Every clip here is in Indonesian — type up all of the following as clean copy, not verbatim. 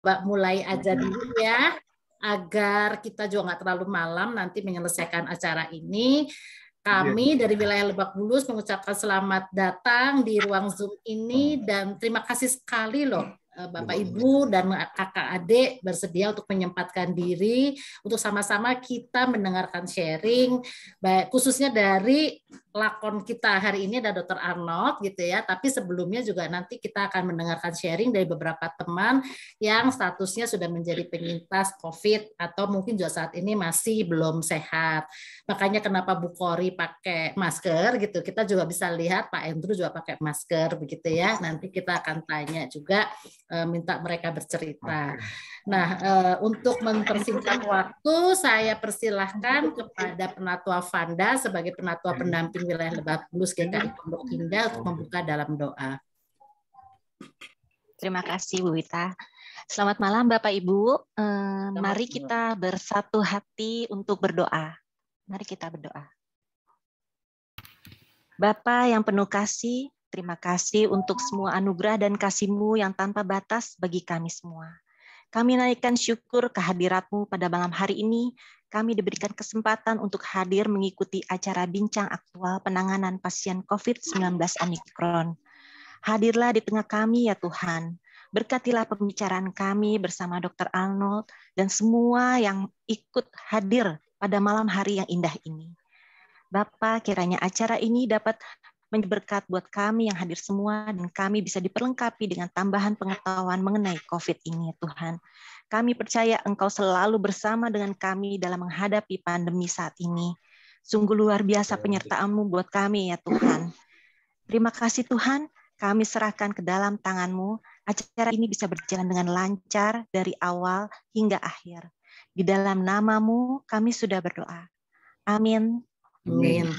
mulai aja dulu ya, agar kita juga nggak terlalu malam nanti menyelesaikan acara ini. Kami dari wilayah Lebak Bulus mengucapkan selamat datang di ruang Zoom ini dan terima kasih sekali loh Bapak Ibu dan kakak adik bersedia untuk menyempatkan diri untuk sama-sama kita mendengarkan sharing, baik khususnya dari lakon kita hari ini ada Dr. Arnold gitu ya, tapi sebelumnya juga nanti kita akan mendengarkan sharing dari beberapa teman yang statusnya sudah menjadi penyintas COVID atau mungkin juga saat ini masih belum sehat. Makanya kenapa Bu Kori pakai masker gitu, kita juga bisa lihat Pak Andrew juga pakai masker begitu ya. Nanti kita akan tanya juga, minta mereka bercerita. Nah, untuk mempersingkat waktu, saya persilahkan kepada Penatua Vanda sebagai Penatua Pendamping Wilayah Lebak Bulus GKI Pondok Indah untuk membuka dalam doa. Terima kasih Bu Wita. Selamat malam Bapak Ibu. Mari kita bersatu hati untuk berdoa. Mari kita berdoa. Bapa yang penuh kasih, terima kasih untuk semua anugerah dan kasih-Mu yang tanpa batas bagi kami semua. Kami naikkan syukur kehadirat-Mu pada malam hari ini. Kami diberikan kesempatan untuk hadir mengikuti acara bincang aktual penanganan pasien COVID-19 Omikron. Hadirlah di tengah kami ya Tuhan. Berkatilah pembicaraan kami bersama Dr. Arnold dan semua yang ikut hadir pada malam hari yang indah ini. Bapa, kiranya acara ini dapat menjadi berkat buat kami yang hadir semua dan kami bisa diperlengkapi dengan tambahan pengetahuan mengenai COVID ini, ya Tuhan. Kami percaya Engkau selalu bersama dengan kami dalam menghadapi pandemi saat ini. Sungguh luar biasa penyertaan-Mu buat kami, ya Tuhan. Terima kasih Tuhan, kami serahkan ke dalam tangan-Mu. Acara ini bisa berjalan dengan lancar dari awal hingga akhir. Di dalam nama-Mu kami sudah berdoa. Amin. Amin.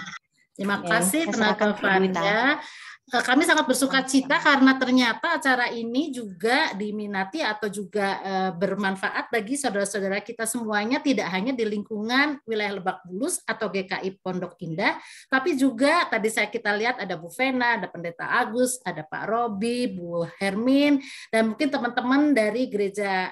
Terima kasih Penatua Vanda. Kami sangat bersuka cita karena ternyata acara ini juga diminati atau juga bermanfaat bagi saudara-saudara kita semuanya, tidak hanya di lingkungan wilayah Lebak Bulus atau GKI Pondok Indah, tapi juga tadi kita lihat ada Bu Vena, ada Pendeta Agus, ada Pak Robi, Bu Hermin, dan mungkin teman-teman dari gereja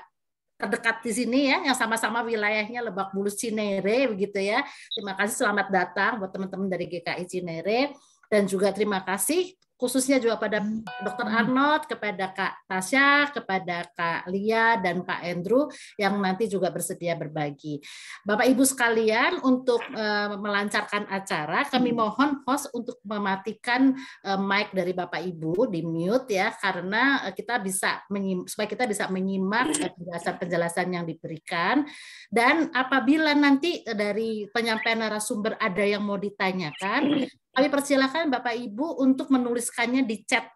terdekat di sini ya, yang sama-sama wilayahnya Lebak Bulus Cinere begitu ya. Terima kasih, selamat datang buat teman-teman dari GKI Cinere, dan juga terima kasih khususnya juga pada Dr. Arnold, kepada Kak Tasya, kepada Kak Lia dan Pak Andrew yang nanti juga bersedia berbagi. Bapak Ibu sekalian, untuk melancarkan acara, kami mohon host untuk mematikan mic dari Bapak Ibu, di mute ya, karena kita bisa supaya kita bisa menyimak penjelasan-penjelasan yang diberikan. Dan apabila nanti dari penyampaian narasumber ada yang mau ditanyakan, kami persilakan Bapak Ibu untuk menuliskannya di chat.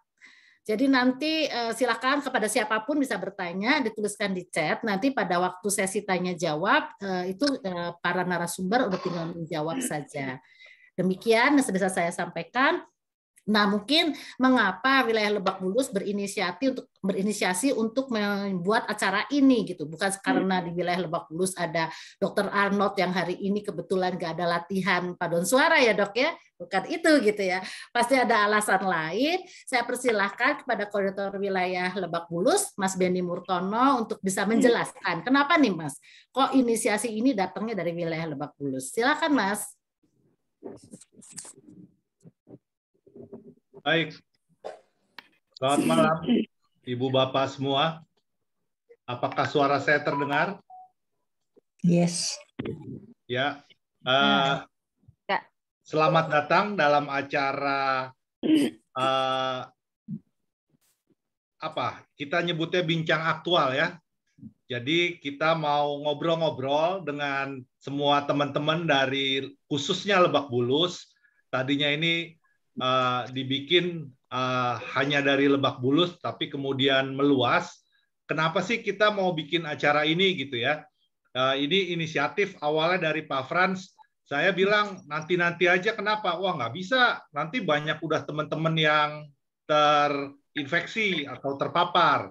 Jadi nanti silakan kepada siapapun bisa bertanya, dituliskan di chat. Nanti pada waktu sesi tanya jawab itu para narasumber udah tinggal menjawab saja. Demikian yang bisa saya sampaikan. Nah, mungkin mengapa wilayah Lebak Bulus berinisiasi untuk membuat acara ini gitu. Bukan karena di wilayah Lebak Bulus ada Dr. Arnold yang hari ini kebetulan gak ada latihan paduan suara ya Dok ya. Bukan itu gitu ya. Pasti ada alasan lain. Saya persilahkan kepada Koordinator Wilayah Lebak Bulus, Mas Benny Murtono, untuk bisa menjelaskan. Kenapa nih Mas? Kok inisiasi ini datangnya dari wilayah Lebak Bulus? Silakan Mas. Baik, selamat malam Ibu Bapak semua. Apakah suara saya terdengar? Yes. Ya. Selamat datang dalam acara kita nyebutnya bincang aktual ya. Jadi kita mau ngobrol-ngobrol dengan semua teman-teman dari khususnya Lebak Bulus. Tadinya ini dibikin hanya dari Lebak Bulus, tapi kemudian meluas. Kenapa sih kita mau bikin acara ini gitu ya? Ini inisiatif awalnya dari Pak Frans. Saya bilang nanti-nanti aja, kenapa? Wah nggak bisa, nanti banyak udah teman-teman yang terinfeksi atau terpapar.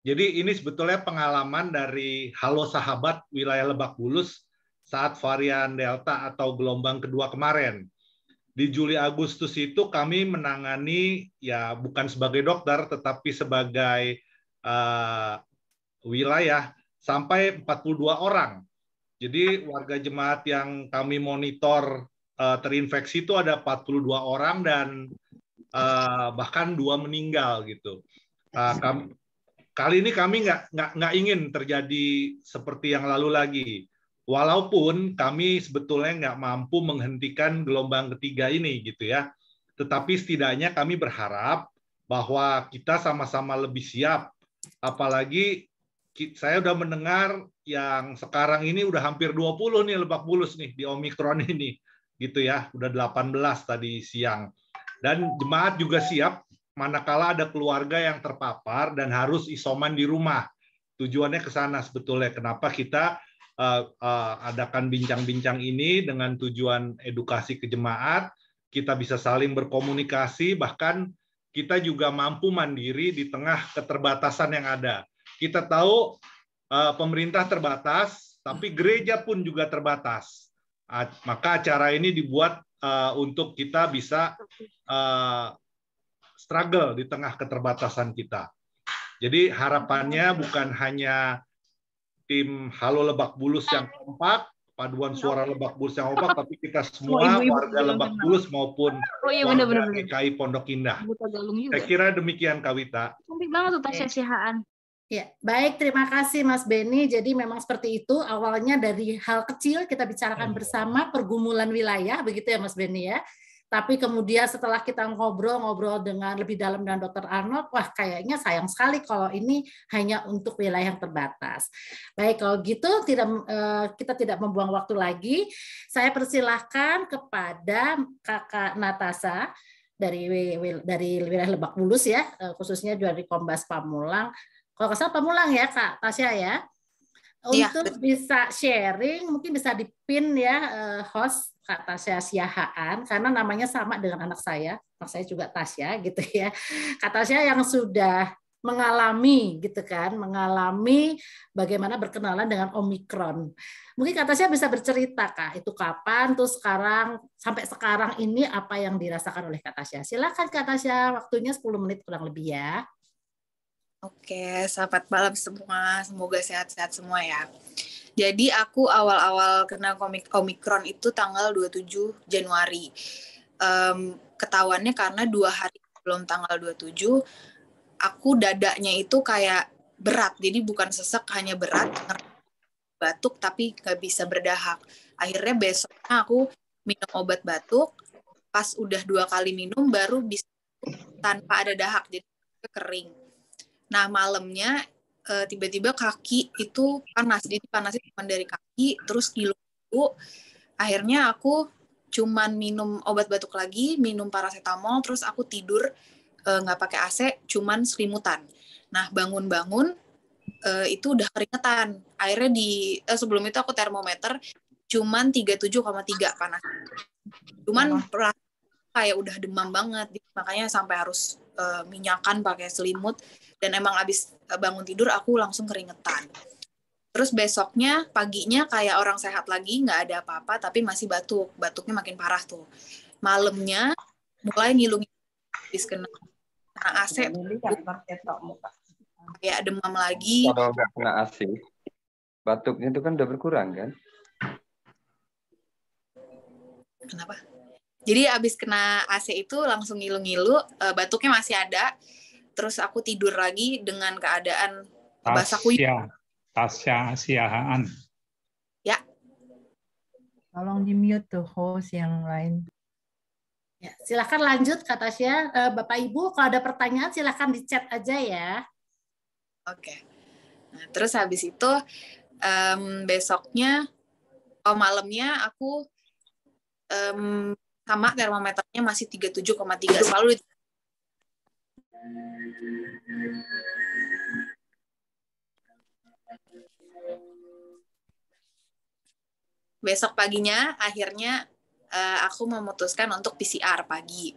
Jadi ini sebetulnya pengalaman dari Halo Sahabat wilayah Lebak Bulus saat varian Delta atau gelombang kedua kemarin. Di Juli Agustus itu kami menangani ya bukan sebagai dokter tetapi sebagai wilayah sampai 42 orang. Jadi warga jemaat yang kami monitor terinfeksi itu ada 42 orang dan bahkan 2 meninggal gitu. Kali ini kami nggak ingin terjadi seperti yang lalu lagi. Walaupun kami sebetulnya nggak mampu menghentikan gelombang ketiga ini gitu ya. Tetapi setidaknya kami berharap bahwa kita sama-sama lebih siap. Apalagi saya udah mendengar yang sekarang ini udah hampir 20 nih Lebak Bulus nih di Omikron ini gitu ya. Udah 18 tadi siang. Dan jemaat juga siap manakala ada keluarga yang terpapar dan harus isoman di rumah. Tujuannya ke sana sebetulnya. Kenapa kita adakan bincang-bincang ini dengan tujuan edukasi ke jemaat, kita bisa saling berkomunikasi, bahkan kita juga mampu mandiri di tengah keterbatasan yang ada. Kita tahu pemerintah terbatas, tapi gereja pun juga terbatas. Maka acara ini dibuat untuk kita bisa struggle di tengah keterbatasan kita. Jadi harapannya bukan hanya tim Halo Lebak Bulus yang kompak, paduan suara Lebak Bulus yang kompak, tapi kita semua warga Lebak Bulus maupun warga GKI Pondok Indah. Saya kira demikian, Kak Wita. Cantik banget tuh Tasya Sihaan. Ya, baik, terima kasih Mas Beni. Jadi memang seperti itu, awalnya dari hal kecil kita bicarakan bersama pergumulan wilayah, begitu ya Mas Beni ya. Tapi kemudian setelah kita ngobrol-ngobrol dengan lebih dalam dengan Dr. Arnold, wah kayaknya sayang sekali kalau ini hanya untuk wilayah yang terbatas. Baik, kalau gitu kita tidak membuang waktu lagi. Saya persilahkan kepada Kakak Natasha dari wilayah Lebak Bulus ya, khususnya dari Kombas Pamulang. Kalau nggak salah Pamulang ya Kak Tasya ya. Untuk bisa sharing, mungkin bisa dipin ya host Kak Tasya Siahaan, karena namanya sama dengan anak saya juga Tasya gitu ya. Kak Tasya yang sudah mengalami gitu kan, mengalami bagaimana berkenalan dengan Omikron. Mungkin Kak Tasya bisa bercerita Kak, itu kapan, terus sekarang sampai sekarang ini apa yang dirasakan oleh Kak Tasya. Silakan Kak Tasya, waktunya 10 menit kurang lebih ya. Oke, selamat malam semua. Semoga sehat-sehat semua ya. Jadi aku awal-awal kena Omikron itu tanggal 27 Januari. Ketahuannya karena 2 hari sebelum tanggal 27, aku dadanya itu kayak berat. Jadi bukan sesek, hanya berat. Batuk tapi nggak bisa berdahak. Akhirnya besoknya aku minum obat batuk. Pas udah 2 kali minum baru bisa tanpa ada dahak. Jadi kering. Nah, malamnya tiba-tiba kaki itu panas. Jadi panasnya cuma dari kaki, terus ngilu. Akhirnya aku cuman minum obat batuk lagi, minum paracetamol, terus aku tidur nggak pakai AC, cuman selimutan. Nah, bangun-bangun itu udah keringetan. Akhirnya sebelum itu aku termometer cuman 37,3 panas. Cuman kayak udah demam banget, makanya sampai harus minyakan pakai selimut. Dan emang abis bangun tidur aku langsung keringetan. Terus besoknya paginya kayak orang sehat lagi, nggak ada apa-apa, tapi masih batuk. Batuknya makin parah tuh. Malamnya mulai ngilu-ngilu, habis kena AC, kayak demam lagi. Kalau nggak kena AC, batuknya itu kan udah berkurang kan? Kenapa? Jadi abis kena AC itu langsung ngilu-ngilu, batuknya masih ada. Terus aku tidur lagi dengan keadaan basah kuyup. Tasya Siahaan. Ya. Tolong di-mute tuh host yang lain. Ya, silakan lanjut Kak Tasya. Bapak Ibu kalau ada pertanyaan silakan di chat aja ya. Oke. Nah, terus habis itu besoknya malamnya aku sama termometernya masih 37,3, selalu besok paginya akhirnya aku memutuskan untuk PCR pagi.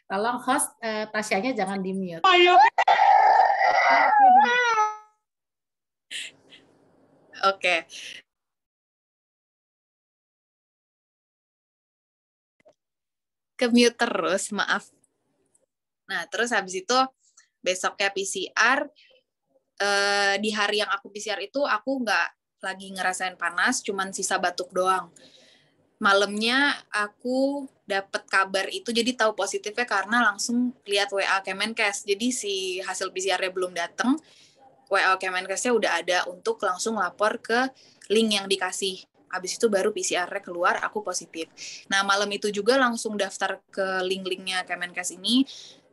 Tolong host Tasyanya jangan di-mute. Oke. Ke-mute terus, maaf. Nah, terus habis itu besoknya PCR, di hari yang aku PCR itu aku nggak lagi ngerasain panas, cuman sisa batuk doang. Malamnya aku dapat kabar itu, jadi tahu positifnya karena langsung lihat WA Kemenkes. Jadi si hasil PCR-nya belum datang, WA Kemenkesnya udah ada untuk langsung lapor ke link yang dikasih. Habis itu baru PCR-nya keluar, aku positif. Nah, malam itu juga langsung daftar ke link-linknya Kemenkes ini.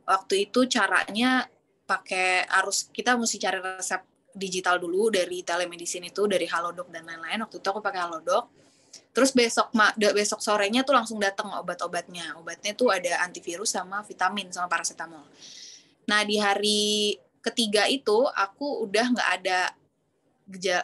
Waktu itu caranya kita mesti cari resep digital dulu dari telemedicine itu, dari Halodoc dan lain-lain. Waktu itu aku pakai Halodoc. Terus besok sorenya tuh langsung datang obat-obatnya. Obatnya tuh ada antivirus sama vitamin sama paracetamol. Nah, di hari ketiga itu aku udah nggak ada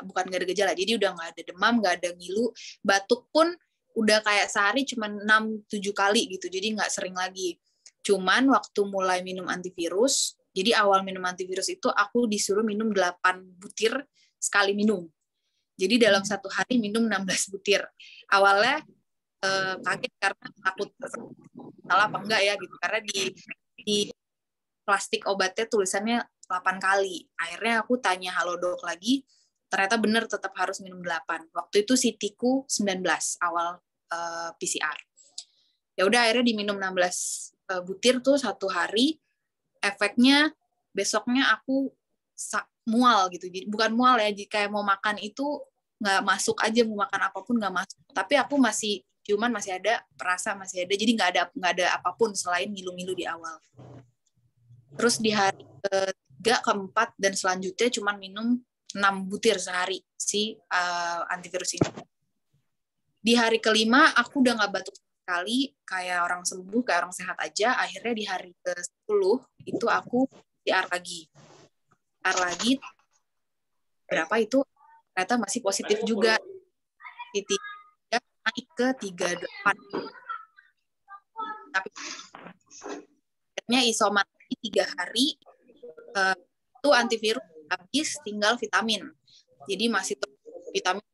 bukan nggak ada gejala, jadi udah nggak ada demam, nggak ada ngilu, batuk pun udah kayak sehari cuma 6-7 kali gitu, jadi nggak sering lagi. Cuman waktu mulai minum antivirus, jadi awal minum antivirus itu aku disuruh minum 8 butir sekali minum. Jadi dalam satu hari minum 16 butir. Awalnya kaget karena takut salah apa enggak ya gitu, karena di plastik obatnya tulisannya 8 kali. Akhirnya aku tanya Halodoc lagi, ternyata benar tetap harus minum 8. Waktu itu CT-ku 19 awal PCR. Ya udah akhirnya diminum 16 butir tuh satu hari. Efeknya besoknya aku mual gitu. Jadi bukan mual ya, kayak mau makan itu nggak masuk aja, mau makan apapun nggak masuk. Tapi aku masih ciuman masih ada, perasa masih ada. Jadi nggak ada apapun selain ngilu-ngilu di awal. Terus di hari ketiga, keempat, dan selanjutnya cuma minum 6 butir sehari si antivirus ini. Di hari kelima aku udah nggak batuk sekali, kayak orang sembuh, kayak orang sehat aja. Akhirnya di hari ke-10 itu aku PCR lagi. Berapa itu ternyata masih positif juga. CT naik ke 38. Tapi akhirnya isoman 3 hari, itu antivirus habis, tinggal vitamin. Jadi masih vitamin.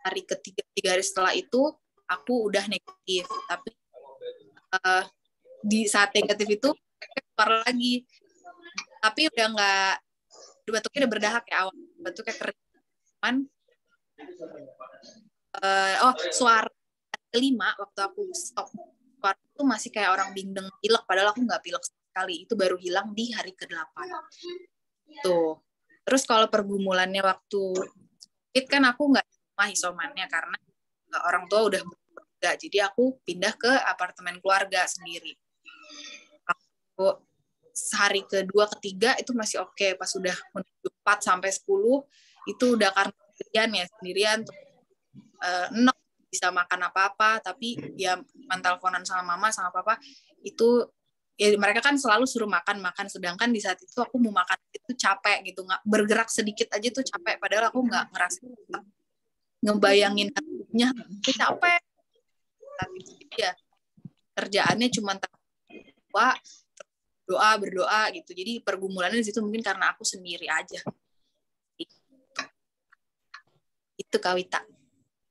Hari ketiga, 3 hari setelah itu aku udah negatif. Tapi di saat negatif itu keluar lagi. Tapi udah nggak, batuknya udah berdahak ya awal. Batuknya kering. Cuman suara kelima waktu aku stop suara itu masih kayak orang bindeng pilek, padahal aku nggak pilek sekali. Itu baru hilang di hari ke-8. Tuh. Terus kalau pergumulannya waktu sakit kan aku nggak rumah isomannya karena orang tua udah bekerja, jadi aku pindah ke apartemen keluarga sendiri. Aku hari kedua, ketiga itu masih oke. Pas udah menuju 4 sampai 10 itu udah karena sendirian enak bisa makan apa-apa, tapi ya teleponan sama mama sama papa itu ya mereka kan selalu suruh makan, sedangkan di saat itu aku mau makan itu capek gitu, nggak bergerak sedikit aja tuh capek, padahal aku nggak ngerasa ngebayangin hatinya itu capek. Tapi ya kerjaannya cuma berdoa gitu, jadi pergumulannya di situ mungkin karena aku sendiri aja. Itu Kak Wita.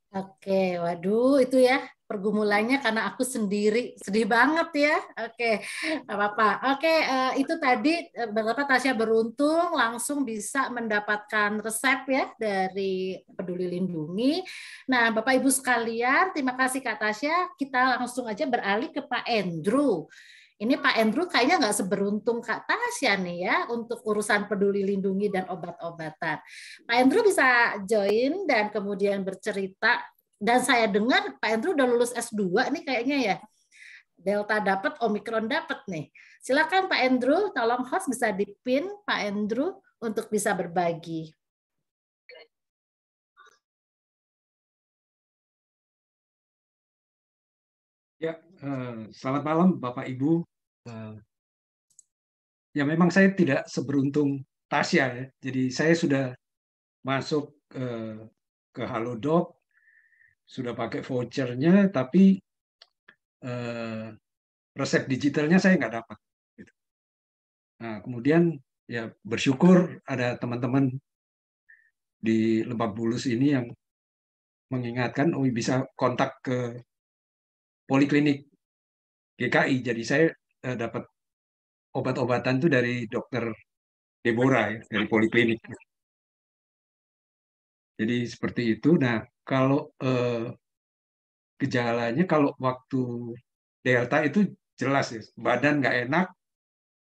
Oke, waduh itu ya pergumulannya karena aku sendiri, sedih banget ya. Oke, nggak apa-apa. Oke, itu tadi betapa Tasya beruntung langsung bisa mendapatkan resep ya dari Peduli Lindungi. Nah, Bapak Ibu sekalian, terima kasih Kak Tasya. Kita langsung aja beralih ke Pak Andrew. Ini Pak Andrew kayaknya nggak seberuntung Kak Tasya nih ya untuk urusan Peduli Lindungi dan obat-obatan. Pak Andrew bisa join dan kemudian bercerita. Dan saya dengar Pak Andrew udah lulus S2 nih kayaknya ya. Delta dapat, Omikron dapat nih. Silakan Pak Andrew, tolong host bisa dipin Pak Andrew untuk bisa berbagi. Ya, selamat malam Bapak Ibu. Ya memang saya tidak seberuntung Tasya ya. Jadi saya sudah masuk ke Halodoc, sudah pakai vouchernya, tapi resep digitalnya saya nggak dapat. Nah, kemudian ya bersyukur ada teman-teman di Lebak Bulus ini yang mengingatkan, oh bisa kontak ke Poliklinik GKI. Jadi saya dapat obat-obatan itu dari dokter Deborah ya, dari poliklinik. Jadi seperti itu. Nah, kalau gejalanya kalau waktu Delta itu jelas ya, badan nggak enak,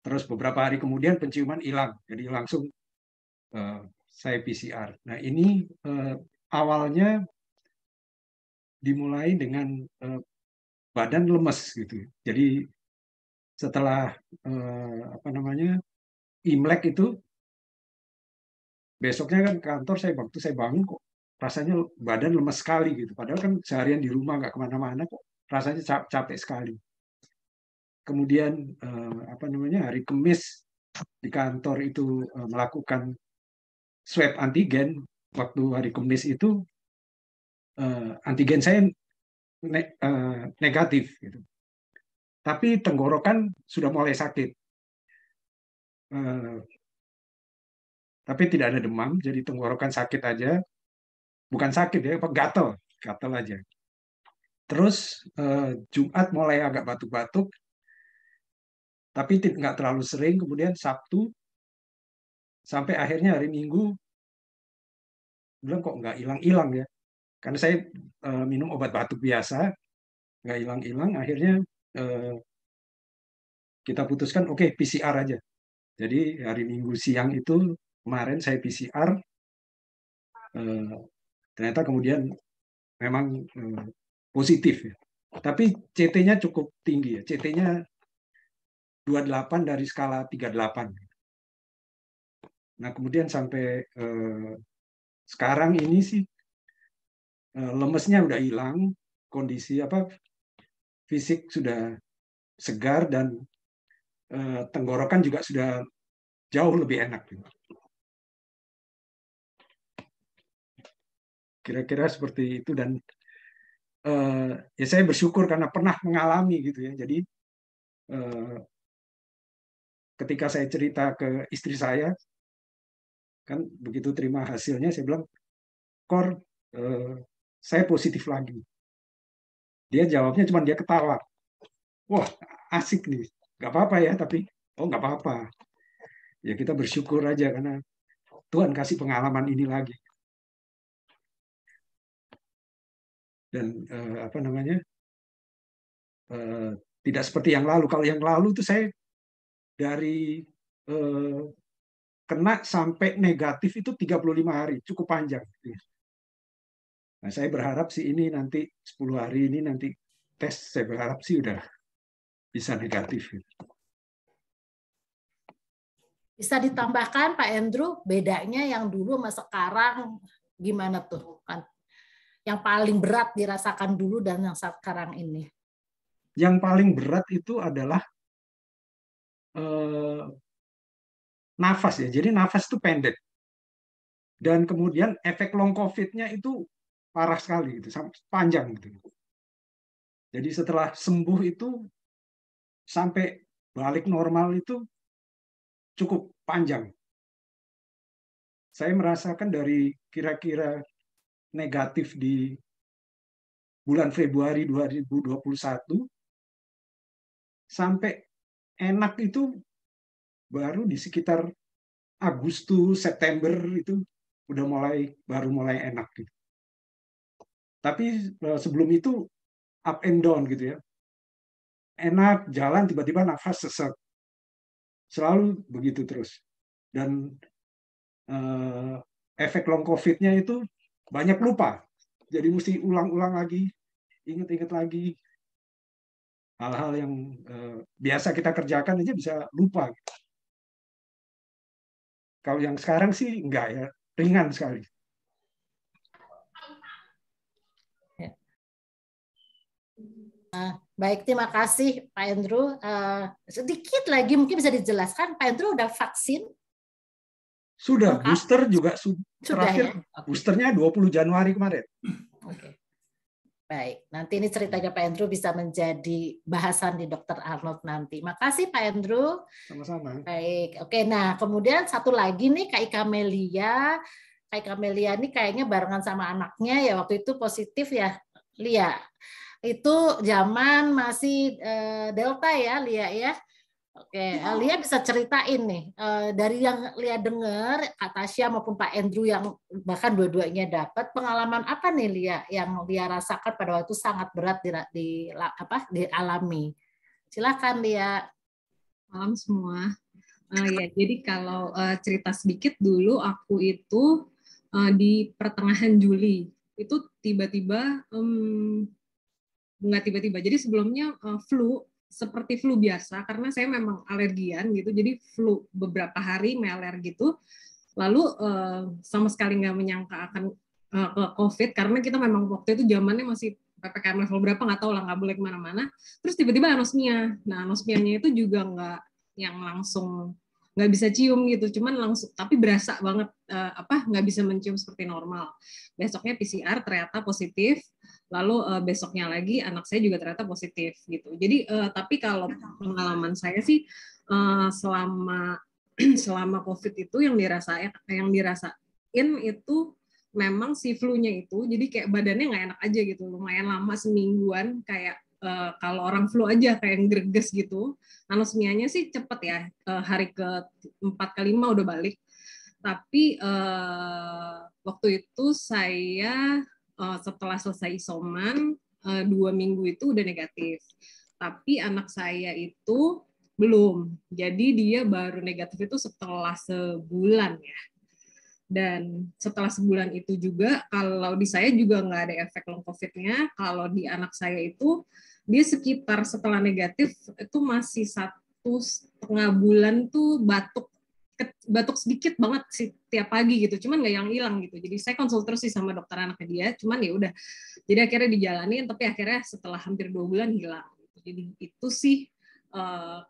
terus beberapa hari kemudian penciuman hilang, jadi langsung saya PCR. Nah ini awalnya dimulai dengan badan lemes gitu. Jadi setelah Imlek itu besoknya kan kantor waktu saya bangun kok rasanya badan lemes sekali gitu. Padahal kan seharian di rumah nggak kemana-mana kok rasanya capek sekali. Kemudian hari Kamis di kantor itu melakukan swab antigen. Waktu hari Kamis itu antigen saya negatif gitu. Tapi tenggorokan sudah mulai sakit. Tapi tidak ada demam, jadi tenggorokan sakit aja. Bukan sakit ya, gatal aja. Terus Jumat mulai agak batuk-batuk, tapi nggak terlalu sering. Kemudian Sabtu sampai akhirnya hari Minggu bilang kok nggak hilang-hilang ya. Karena saya minum obat batuk biasa, nggak hilang-hilang. Akhirnya kita putuskan oke, PCR aja. Jadi hari Minggu siang itu kemarin saya PCR, ternyata kemudian memang positif ya. Tapi CT-nya cukup tinggi ya. CT-nya 28 dari skala 38. Nah kemudian sampai sekarang ini sih lemesnya udah hilang, kondisi fisik sudah segar dan tenggorokan juga sudah jauh lebih enak. Kira-kira seperti itu dan ya saya bersyukur karena pernah mengalami gitu ya. Jadi ketika saya cerita ke istri saya, kan begitu terima hasilnya saya bilang, Kor, saya positif lagi. Dia jawabnya cuma dia ketawa. Wah asik nih, nggak apa-apa ya tapi nggak apa-apa. Ya kita bersyukur aja karena Tuhan kasih pengalaman ini lagi. Dan tidak seperti yang lalu. Kalau yang lalu itu saya dari kena sampai negatif itu 35 hari, cukup panjang. Nah, saya berharap sih ini nanti 10 hari ini nanti tes, saya berharap sih udah bisa negatif. Bisa ditambahkan Pak Andrew, bedanya yang dulu sama sekarang gimana tuh? Yang paling berat dirasakan dulu dan yang sekarang ini? Yang paling berat itu adalah nafas ya. Jadi nafas itu pendek. Dan kemudian efek long COVID-nya itu parah sekali, gitu, panjang. Gitu. Jadi setelah sembuh itu sampai balik normal itu cukup panjang. Saya merasakan dari kira-kira negatif di bulan Februari 2021 sampai enak itu baru di sekitar Agustus, September itu baru mulai enak gitu. Tapi sebelum itu up and down gitu ya. Enak jalan tiba-tiba nafas sesek. Selalu begitu terus. Dan efek long COVID-nya itu banyak lupa. Jadi mesti ulang-ulang lagi, ingat-ingat lagi. Hal-hal yang biasa kita kerjakan aja bisa lupa. Kalau yang sekarang sih enggak ya, ringan sekali. Baik, terima kasih Pak Andrew. Sedikit lagi mungkin bisa dijelaskan, Pak Andrew udah vaksin? Sudah, booster juga terakhir ya? Boosternya 20 Januari kemarin. Oke. Baik, nanti ini ceritanya Pak Andrew bisa menjadi bahasan di Dr. Arnold nanti. Makasih Pak Andrew. Sama-sama. Baik, oke. Nah kemudian satu lagi nih Kak Ika Melia. Kak Ika Melia ini kayaknya barengan sama anaknya ya waktu itu positif ya, Lia. Itu zaman masih Delta ya, Lia ya. Oke, Lia bisa ceritain nih dari yang Lia dengar, Kak Tasya maupun Pak Andrew yang bahkan dua-duanya dapat pengalaman apa nih Lia yang Lia rasakan pada waktu sangat berat dialami. Silakan Lia. Malam semua. Ya, jadi kalau cerita sedikit dulu aku itu di pertengahan Juli itu tiba-tiba nggak tiba-tiba. Jadi sebelumnya flu seperti flu biasa karena saya memang alergian gitu, jadi flu beberapa hari meler gitu, lalu sama sekali nggak menyangka akan ke COVID karena kita memang waktu itu zamannya masih PPKM level berapa nggak tahu lah, nggak boleh kemana-mana, terus tiba-tiba anosmia. Nah anosmianya itu juga nggak yang langsung nggak bisa cium gitu, cuman langsung tapi berasa banget nggak bisa mencium seperti normal. Besoknya PCR ternyata positif. Lalu besoknya lagi anak saya juga ternyata positif gitu. Jadi tapi kalau pengalaman saya sih selama COVID itu yang dirasain itu memang si flu-nya itu jadi kayak badannya nggak enak aja gitu, lumayan lama semingguan kayak kalau orang flu aja kayak greges gitu. Anosmianya sih cepet ya, hari ke-4 ke-5 udah balik. Tapi waktu itu saya setelah selesai isoman 2 minggu itu udah negatif, tapi anak saya itu belum, jadi dia baru negatif itu setelah sebulan ya. Dan setelah sebulan itu juga kalau di saya juga nggak ada efek long COVID-nya. Kalau di anak saya itu dia sekitar setelah negatif itu masih 1,5 bulan tuh batuk sedikit banget sih tiap pagi gitu, cuman nggak yang hilang gitu. Jadi saya konsultasi sama dokter anaknya dia, cuman ya udah. Jadi akhirnya dijalanin, tapi akhirnya setelah hampir 2 bulan hilang. Jadi itu sih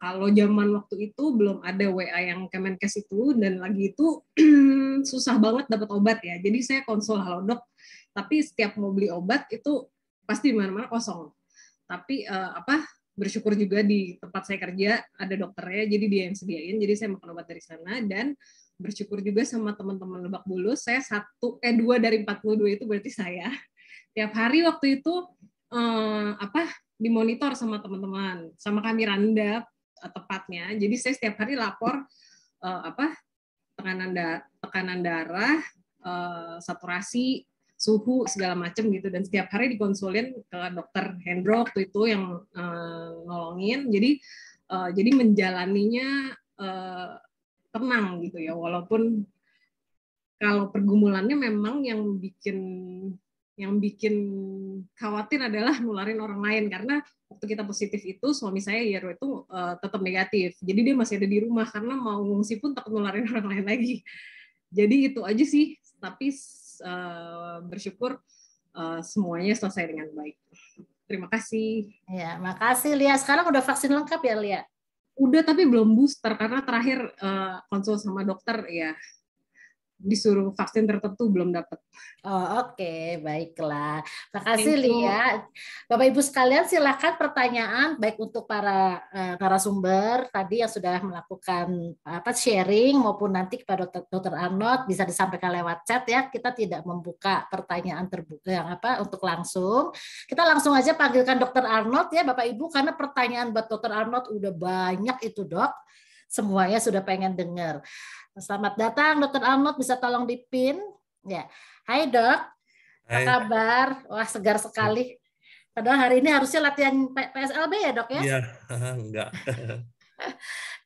kalau zaman waktu itu belum ada WA yang Kemenkes itu, dan lagi itu susah banget dapat obat ya. Jadi saya konsul Halodoc, tapi setiap mau beli obat itu pasti di mana-mana kosong. Tapi bersyukur juga di tempat saya kerja ada dokternya, jadi dia yang sediain, jadi saya makan obat dari sana. Dan bersyukur juga sama teman-teman Lebak Bulus, saya 2 dari 42 itu berarti saya tiap hari waktu itu dimonitor sama teman-teman, sama kami Randa tepatnya. Jadi saya setiap hari lapor tekanan darah, saturasi, suhu segala macam gitu, dan setiap hari dikonsulin ke dokter Hendro waktu itu yang nolongin. Jadi menjalaninya tenang gitu ya, walaupun kalau pergumulannya memang yang bikin khawatir adalah nularin orang lain, karena waktu kita positif itu suami saya Yero itu tetap negatif, jadi dia masih ada di rumah karena mau ngungsi pun takut nularin orang lain lagi. Jadi itu aja sih, tapi bersyukur semuanya selesai dengan baik. Terima kasih. Ya, makasih Lia. Sekarang udah vaksin lengkap ya Lia? Udah, tapi belum booster karena terakhir konsul sama dokter ya disuruh vaksin tertentu belum dapat. Oh, oke, baiklah. Makasih Lia. Bapak Ibu sekalian, silakan pertanyaan baik untuk para narasumber tadi yang sudah melakukan sharing maupun nanti kepada Dr. Arnold bisa disampaikan lewat chat ya. Kita tidak membuka pertanyaan terbuka yang untuk langsung. Kita langsung aja panggilkan Dr. Arnold ya Bapak Ibu, karena pertanyaan buat Dr. Arnold udah banyak itu Dok. Semuanya sudah pengen dengar. Selamat datang Dr. Arnold, bisa tolong dipin ya. Hai Dok, apa kabar? Wah segar sekali. Padahal hari ini harusnya latihan PSLB ya Dok ya? Iya, enggak.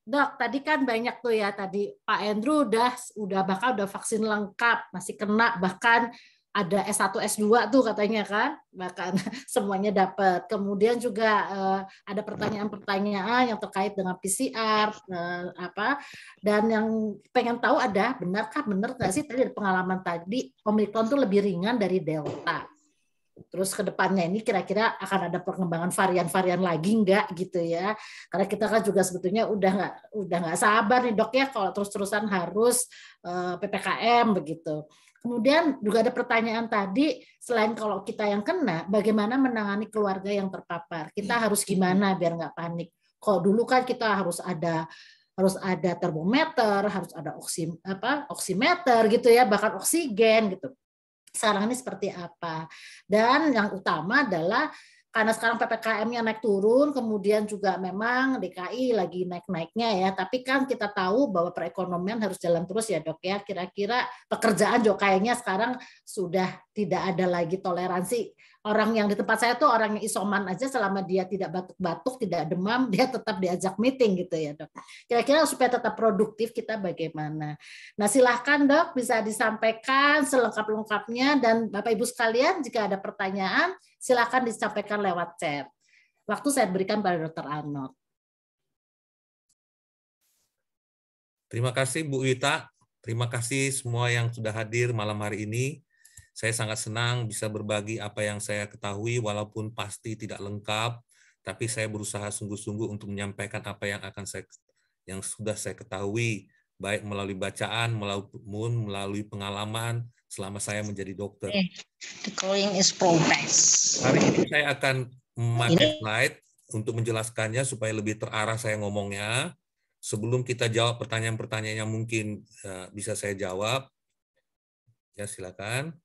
Dok, tadi kan banyak tuh ya, tadi Pak Andrew udah vaksin lengkap, masih kena, bahkan ada S1, S2 tuh katanya kan, bahkan semuanya dapat. Kemudian juga ada pertanyaan-pertanyaan yang terkait dengan PCR, dan yang pengen tahu benar nggak sih tadi pengalaman tadi Omicron tuh lebih ringan dari Delta. Terus ke depannya ini kira-kira akan ada perkembangan varian-varian lagi enggak gitu ya. Karena kita kan juga sebetulnya udah nggak sabar nih Dok ya kalau terus-terusan harus PPKM begitu. Kemudian juga ada pertanyaan tadi, selain kalau kita yang kena, bagaimana menangani keluarga yang terpapar? Kita harus gimana biar nggak panik? Kalau dulu kan kita harus ada termometer, harus ada oximeter gitu ya, bahkan oksigen gitu. Sekarang ini seperti apa? Dan yang utama adalah karena sekarang PPKM-nya naik turun, kemudian juga memang DKI lagi naik-naiknya ya, tapi kan kita tahu bahwa perekonomian harus jalan terus ya Dok ya. Kira-kira pekerjaan juga kayaknya sekarang sudah tidak ada lagi toleransi. Orang yang di tempat saya tuh orang yang isoman aja, selama dia tidak batuk-batuk, tidak demam, dia tetap diajak meeting gitu ya Dok. Kira-kira supaya tetap produktif kita bagaimana? Nah silahkan Dok, bisa disampaikan selengkap-lengkapnya, dan Bapak Ibu sekalian jika ada pertanyaan silahkan disampaikan lewat chat. Waktu saya berikan pada Dr. Arnold. Terima kasih Bu Wita, terima kasih semua yang sudah hadir malam hari ini. Saya sangat senang bisa berbagi apa yang saya ketahui, walaupun pasti tidak lengkap, tapi saya berusaha sungguh-sungguh untuk menyampaikan apa yang sudah saya ketahui, baik melalui bacaan maupun melalui pengalaman selama saya menjadi dokter. The calling is progress. Hari ini saya akan memakai slide untuk menjelaskannya supaya lebih terarah saya ngomongnya. Sebelum kita jawab pertanyaan-pertanyaan yang mungkin bisa saya jawab, ya silakan.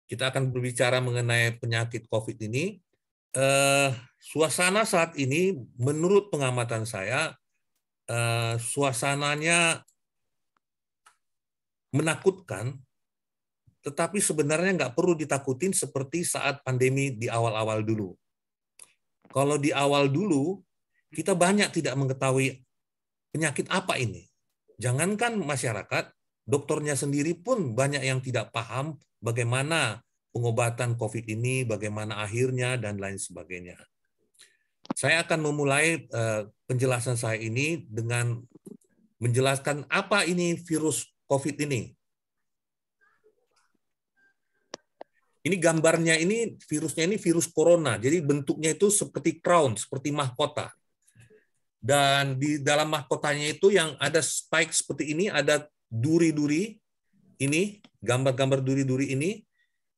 Kita akan berbicara mengenai penyakit COVID ini. Suasana saat ini, menurut pengamatan saya, suasananya menakutkan, tetapi sebenarnya nggak perlu ditakutin seperti saat pandemi di awal-awal dulu. Kalau di awal dulu, kita banyak tidak mengetahui penyakit apa ini. Jangankan masyarakat, dokternya sendiri pun banyak yang tidak paham bagaimana pengobatan COVID ini, bagaimana akhirnya, dan lain sebagainya. Saya akan memulai penjelasan saya ini dengan menjelaskan apa ini virus COVID ini. Ini gambarnya, ini virusnya, ini virus corona. Jadi bentuknya itu seperti crown, seperti mahkota. Dan di dalam mahkotanya itu yang ada spike seperti ini, ada duri-duri. Ini gambar-gambar duri-duri ini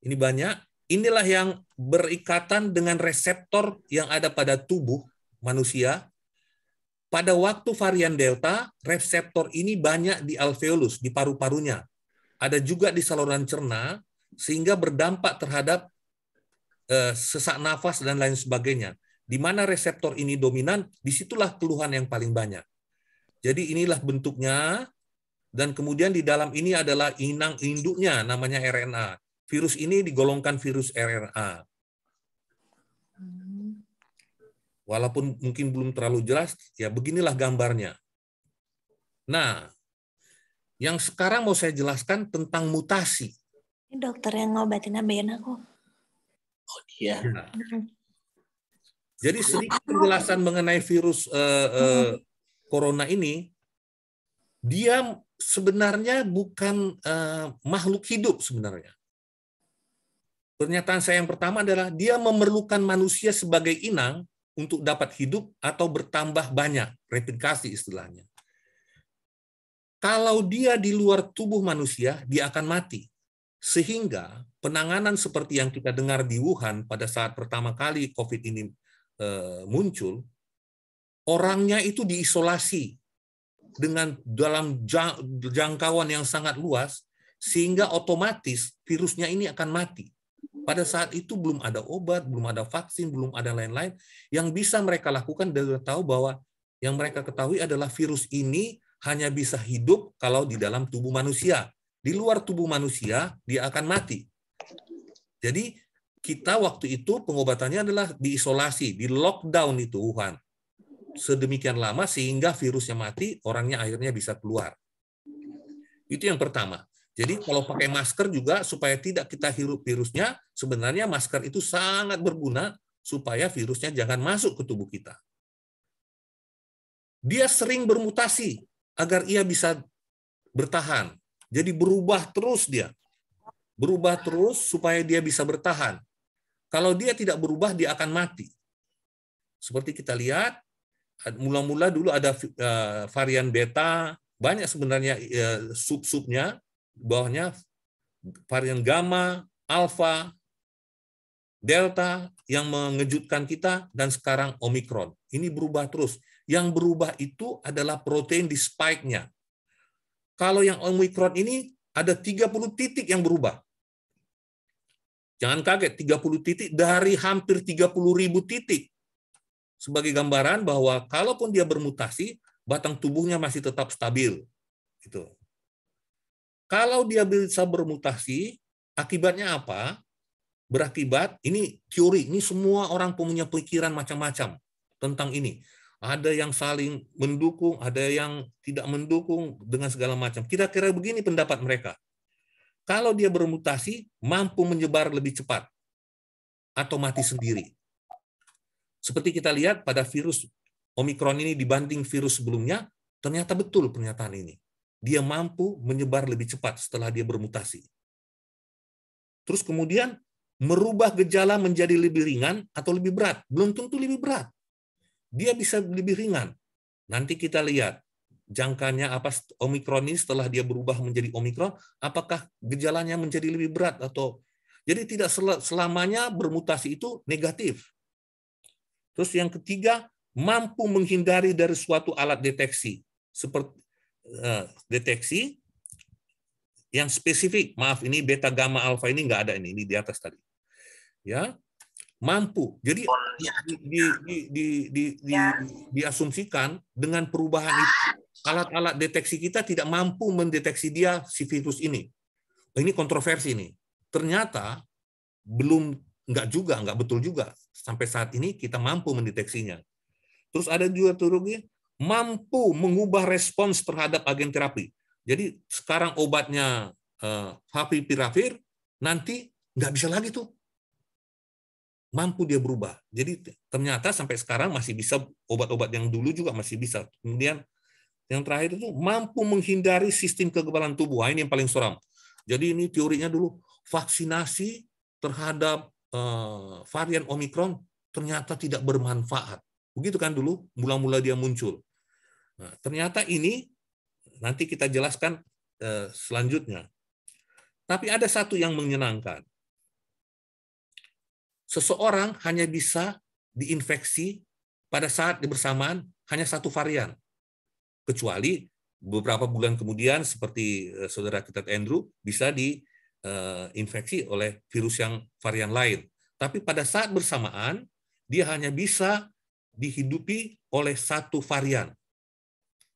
banyak. Inilah yang berikatan dengan reseptor yang ada pada tubuh manusia. Pada waktu varian Delta, reseptor ini banyak di alveolus, di paru-parunya. Ada juga di saluran cerna, sehingga berdampak terhadap sesak nafas dan lain sebagainya. Di mana reseptor ini dominan, disitulah keluhan yang paling banyak. Jadi inilah bentuknya, dan kemudian di dalam ini adalah inang induknya, namanya RNA. Virus ini digolongkan virus RNA. Walaupun mungkin belum terlalu jelas, ya beginilah gambarnya. Nah, yang sekarang mau saya jelaskan tentang mutasi. Ini dokter yang ngobatin ambeien aku. Oh iya. Jadi sedikit penjelasan mengenai virus corona ini, dia sebenarnya bukan makhluk hidup sebenarnya. Pernyataan saya yang pertama adalah dia memerlukan manusia sebagai inang untuk dapat hidup atau bertambah banyak, replikasi istilahnya. Kalau dia di luar tubuh manusia, dia akan mati. Sehingga penanganan seperti yang kita dengar di Wuhan pada saat pertama kali COVID ini muncul, orangnya itu diisolasi dengan dalam jangkauan yang sangat luas, sehingga otomatis virusnya ini akan mati. Pada saat itu belum ada obat, belum ada vaksin, belum ada lain-lain. Yang bisa mereka lakukan adalah tahu bahwa yang mereka ketahui adalah virus ini hanya bisa hidup kalau di dalam tubuh manusia. Di luar tubuh manusia, dia akan mati. Jadi kita waktu itu pengobatannya adalah diisolasi, di lockdown itu Wuhan. Sedemikian lama sehingga virusnya mati, orangnya akhirnya bisa keluar. Itu yang pertama. Jadi kalau pakai masker juga supaya tidak kita hirup virusnya, sebenarnya masker itu sangat berguna supaya virusnya jangan masuk ke tubuh kita. Dia sering bermutasi agar ia bisa bertahan. Jadi berubah terus dia. Berubah terus supaya dia bisa bertahan. Kalau dia tidak berubah, dia akan mati. Seperti kita lihat, mula-mula dulu ada varian beta, banyak sebenarnya sub-subnya, bawahnya varian gamma, alpha, delta yang mengejutkan kita, dan sekarang omikron. Ini berubah terus. Yang berubah itu adalah protein di spike-nya. Kalau yang omikron ini ada 30 titik yang berubah. Jangan kaget, 30 titik dari hampir 30.000 titik. Sebagai gambaran bahwa kalaupun dia bermutasi, batang tubuhnya masih tetap stabil. Gitu. Kalau dia bisa bermutasi, akibatnya apa? Berakibat, ini teori, ini semua orang punya pikiran macam-macam tentang ini. Ada yang saling mendukung, ada yang tidak mendukung dengan segala macam. Kira-kira begini pendapat mereka. Kalau dia bermutasi, mampu menyebar lebih cepat atau mati sendiri. Seperti kita lihat pada virus Omikron ini dibanding virus sebelumnya, ternyata betul pernyataan ini. Dia mampu menyebar lebih cepat setelah dia bermutasi. Terus kemudian merubah gejala menjadi lebih ringan atau lebih berat. Belum tentu lebih berat. Dia bisa lebih ringan. Nanti kita lihat jangkanya apa Omikron ini setelah dia berubah menjadi Omikron, apakah gejalanya menjadi lebih berat atau jadi tidak selamanya bermutasi itu negatif. Terus yang ketiga, mampu menghindari dari suatu alat deteksi seperti deteksi yang spesifik. Maaf, ini beta gamma alfa ini nggak ada ini di atas tadi. Ya, mampu. Jadi diasumsikan dengan perubahan itu, alat-alat deteksi kita tidak mampu mendeteksi dia si virus ini. Ini kontroversi nih. Ternyata nggak betul juga. Sampai saat ini kita mampu mendeteksinya. Terus ada juga teori mampu mengubah respons terhadap agen terapi. Jadi sekarang obatnya favipiravir, nanti nggak bisa lagi tuh. Mampu dia berubah. Jadi ternyata sampai sekarang masih bisa, obat-obat yang dulu juga masih bisa. Kemudian yang terakhir itu mampu menghindari sistem kekebalan tubuh. Ini yang paling suram. Jadi ini teorinya dulu, vaksinasi terhadap varian Omikron ternyata tidak bermanfaat. Begitu kan dulu, mula-mula dia muncul. Nah, ternyata ini nanti kita jelaskan selanjutnya. Tapi ada satu yang menyenangkan. Seseorang hanya bisa diinfeksi pada saat bersamaan hanya satu varian. Kecuali beberapa bulan kemudian, seperti saudara kita Andrew, bisa diinfeksi oleh virus yang varian lain. Tapi pada saat bersamaan, dia hanya bisa dihidupi oleh satu varian.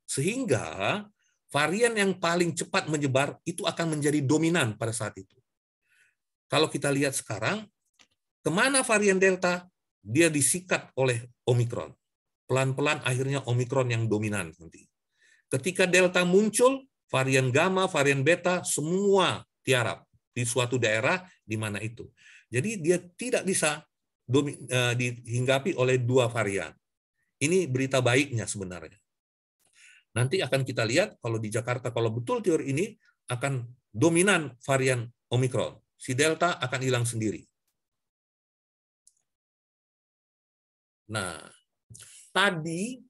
Sehingga varian yang paling cepat menyebar itu akan menjadi dominan pada saat itu. Kalau kita lihat sekarang, kemana varian Delta? Dia disikat oleh Omikron. Pelan-pelan akhirnya Omikron yang dominan nanti. Ketika Delta muncul, varian Gamma, varian Beta, semua tiarap di suatu daerah di mana itu. Jadi dia tidak bisa dihinggapi oleh dua varian. Ini berita baiknya sebenarnya. Nanti akan kita lihat kalau di Jakarta, kalau betul teori ini, akan dominan varian Omikron. Si Delta akan hilang sendiri. Nah, tadi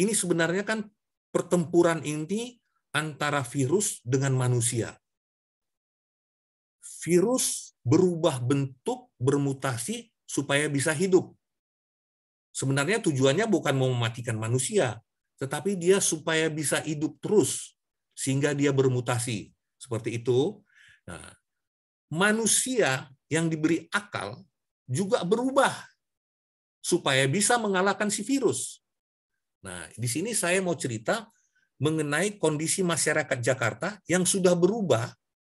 ini sebenarnya kan pertempuran ini antara virus dengan manusia. Virus berubah bentuk, bermutasi supaya bisa hidup. Sebenarnya tujuannya bukan mau mematikan manusia, tetapi dia supaya bisa hidup terus sehingga dia bermutasi. Seperti itu. Nah, manusia yang diberi akal juga berubah supaya bisa mengalahkan si virus. Nah, di sini saya mau cerita mengenai kondisi masyarakat Jakarta yang sudah berubah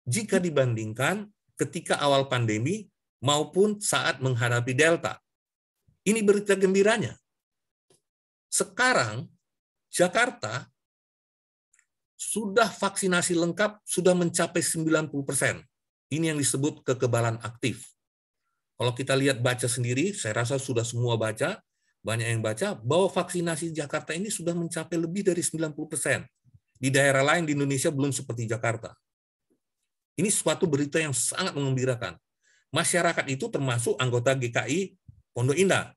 jika dibandingkan ketika awal pandemi maupun saat menghadapi Delta. Ini berita gembiranya. Sekarang Jakarta sudah vaksinasi lengkap, sudah mencapai 90%. Ini yang disebut kekebalan aktif. Kalau kita lihat baca sendiri, saya rasa sudah semua baca, banyak yang baca, bahwa vaksinasi Jakarta ini sudah mencapai lebih dari 90%. Di daerah lain di Indonesia belum seperti Jakarta. Ini suatu berita yang sangat mengembirakan. Masyarakat itu termasuk anggota GKI Pondok Indah.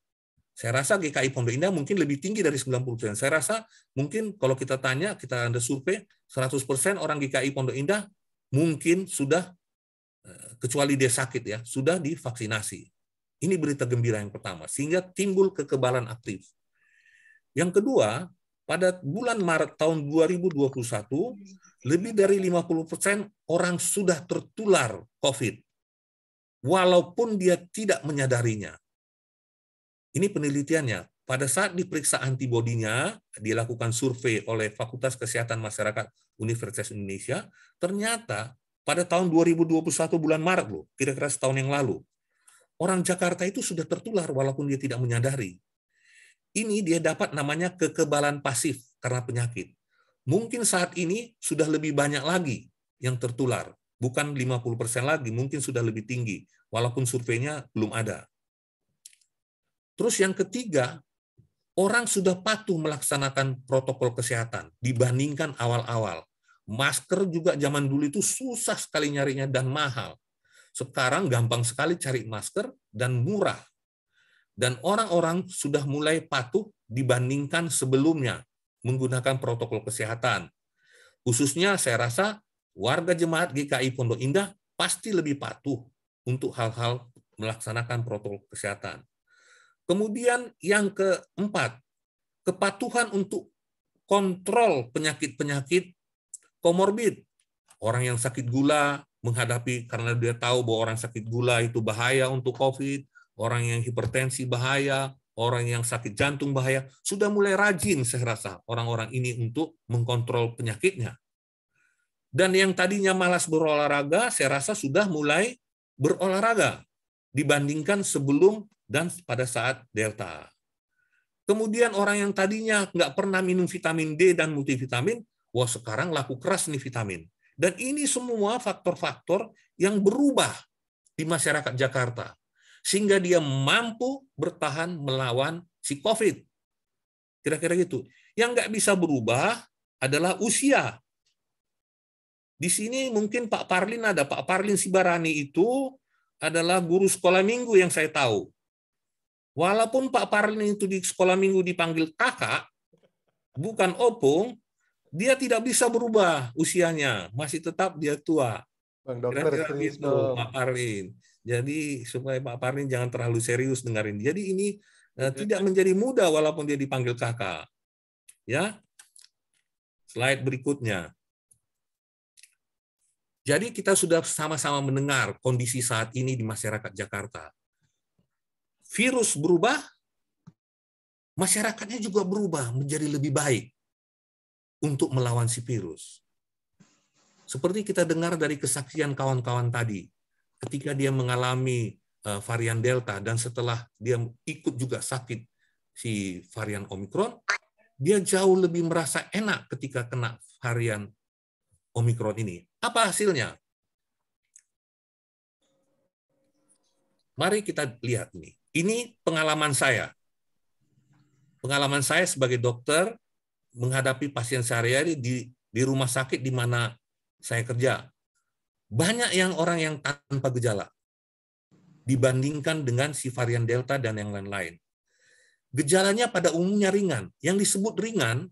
Saya rasa GKI Pondok Indah mungkin lebih tinggi dari 90%. Saya rasa mungkin kalau kita tanya, kita ada survei, 100% orang GKI Pondok Indah mungkin sudah, kecuali dia sakit ya, sudah divaksinasi. Ini berita gembira yang pertama, sehingga timbul kekebalan aktif. Yang kedua, pada bulan Maret tahun 2021, lebih dari 50% orang sudah tertular COVID. walaupun dia tidak menyadarinya. Ini penelitiannya. Pada saat diperiksa antibodinya, dilakukan survei oleh Fakultas Kesehatan Masyarakat Universitas Indonesia, ternyata pada tahun 2021 bulan Maret, loh, kira-kira setahun yang lalu, orang Jakarta itu sudah tertular walaupun dia tidak menyadari. Ini dia dapat namanya kekebalan pasif karena penyakit. Mungkin saat ini sudah lebih banyak lagi yang tertular. Bukan 50% lagi, mungkin sudah lebih tinggi, walaupun surveinya belum ada. Terus yang ketiga, orang sudah patuh melaksanakan protokol kesehatan dibandingkan awal-awal. Masker juga zaman dulu itu susah sekali nyarinya dan mahal. Sekarang gampang sekali cari masker dan murah. Dan orang-orang sudah mulai patuh dibandingkan sebelumnya menggunakan protokol kesehatan. Khususnya saya rasa warga jemaat GKI Pondok Indah pasti lebih patuh untuk hal-hal melaksanakan protokol kesehatan. Kemudian yang keempat, kepatuhan untuk kontrol penyakit-penyakit komorbid. Orang yang sakit gula menghadapi karena dia tahu bahwa orang sakit gula itu bahaya untuk COVID, orang yang hipertensi bahaya, orang yang sakit jantung bahaya, sudah mulai rajin saya rasa orang-orang ini untuk mengkontrol penyakitnya. Dan yang tadinya malas berolahraga, saya rasa sudah mulai berolahraga dibandingkan sebelum dan pada saat Delta. Kemudian orang yang tadinya nggak pernah minum vitamin D dan multivitamin, wah sekarang laku keras nih vitamin. Dan ini semua faktor-faktor yang berubah di masyarakat Jakarta. Sehingga dia mampu bertahan melawan si COVID. Kira-kira gitu. Yang nggak bisa berubah adalah usia. Di sini mungkin Pak Parlin ada. Pak Parlin Sibarani itu adalah guru sekolah minggu yang saya tahu. Walaupun Pak Parlin itu di sekolah minggu dipanggil kakak, bukan opung, dia tidak bisa berubah usianya. Masih tetap dia tua. Bang Dokter, serius gitu, dong. Pak Parlin. Jadi supaya Pak Parlin jangan terlalu serius dengerin. Jadi ini tidak menjadi mudah walaupun dia dipanggil kakak. Ya. Slide berikutnya. Jadi kita sudah sama-sama mendengar kondisi saat ini di masyarakat Jakarta. Virus berubah, masyarakatnya juga berubah menjadi lebih baik untuk melawan si virus. Seperti kita dengar dari kesaksian kawan-kawan tadi, ketika dia mengalami varian Delta dan setelah dia ikut juga sakit si varian Omikron, dia jauh lebih merasa enak ketika kena varian Omikron ini. Apa hasilnya? Mari kita lihat ini. Ini pengalaman saya. Pengalaman saya sebagai dokter menghadapi pasien sehari-hari di rumah sakit di mana saya kerja. Banyak orang yang tanpa gejala dibandingkan dengan si varian Delta dan yang lain-lain. Gejalanya pada umumnya ringan. Yang disebut ringan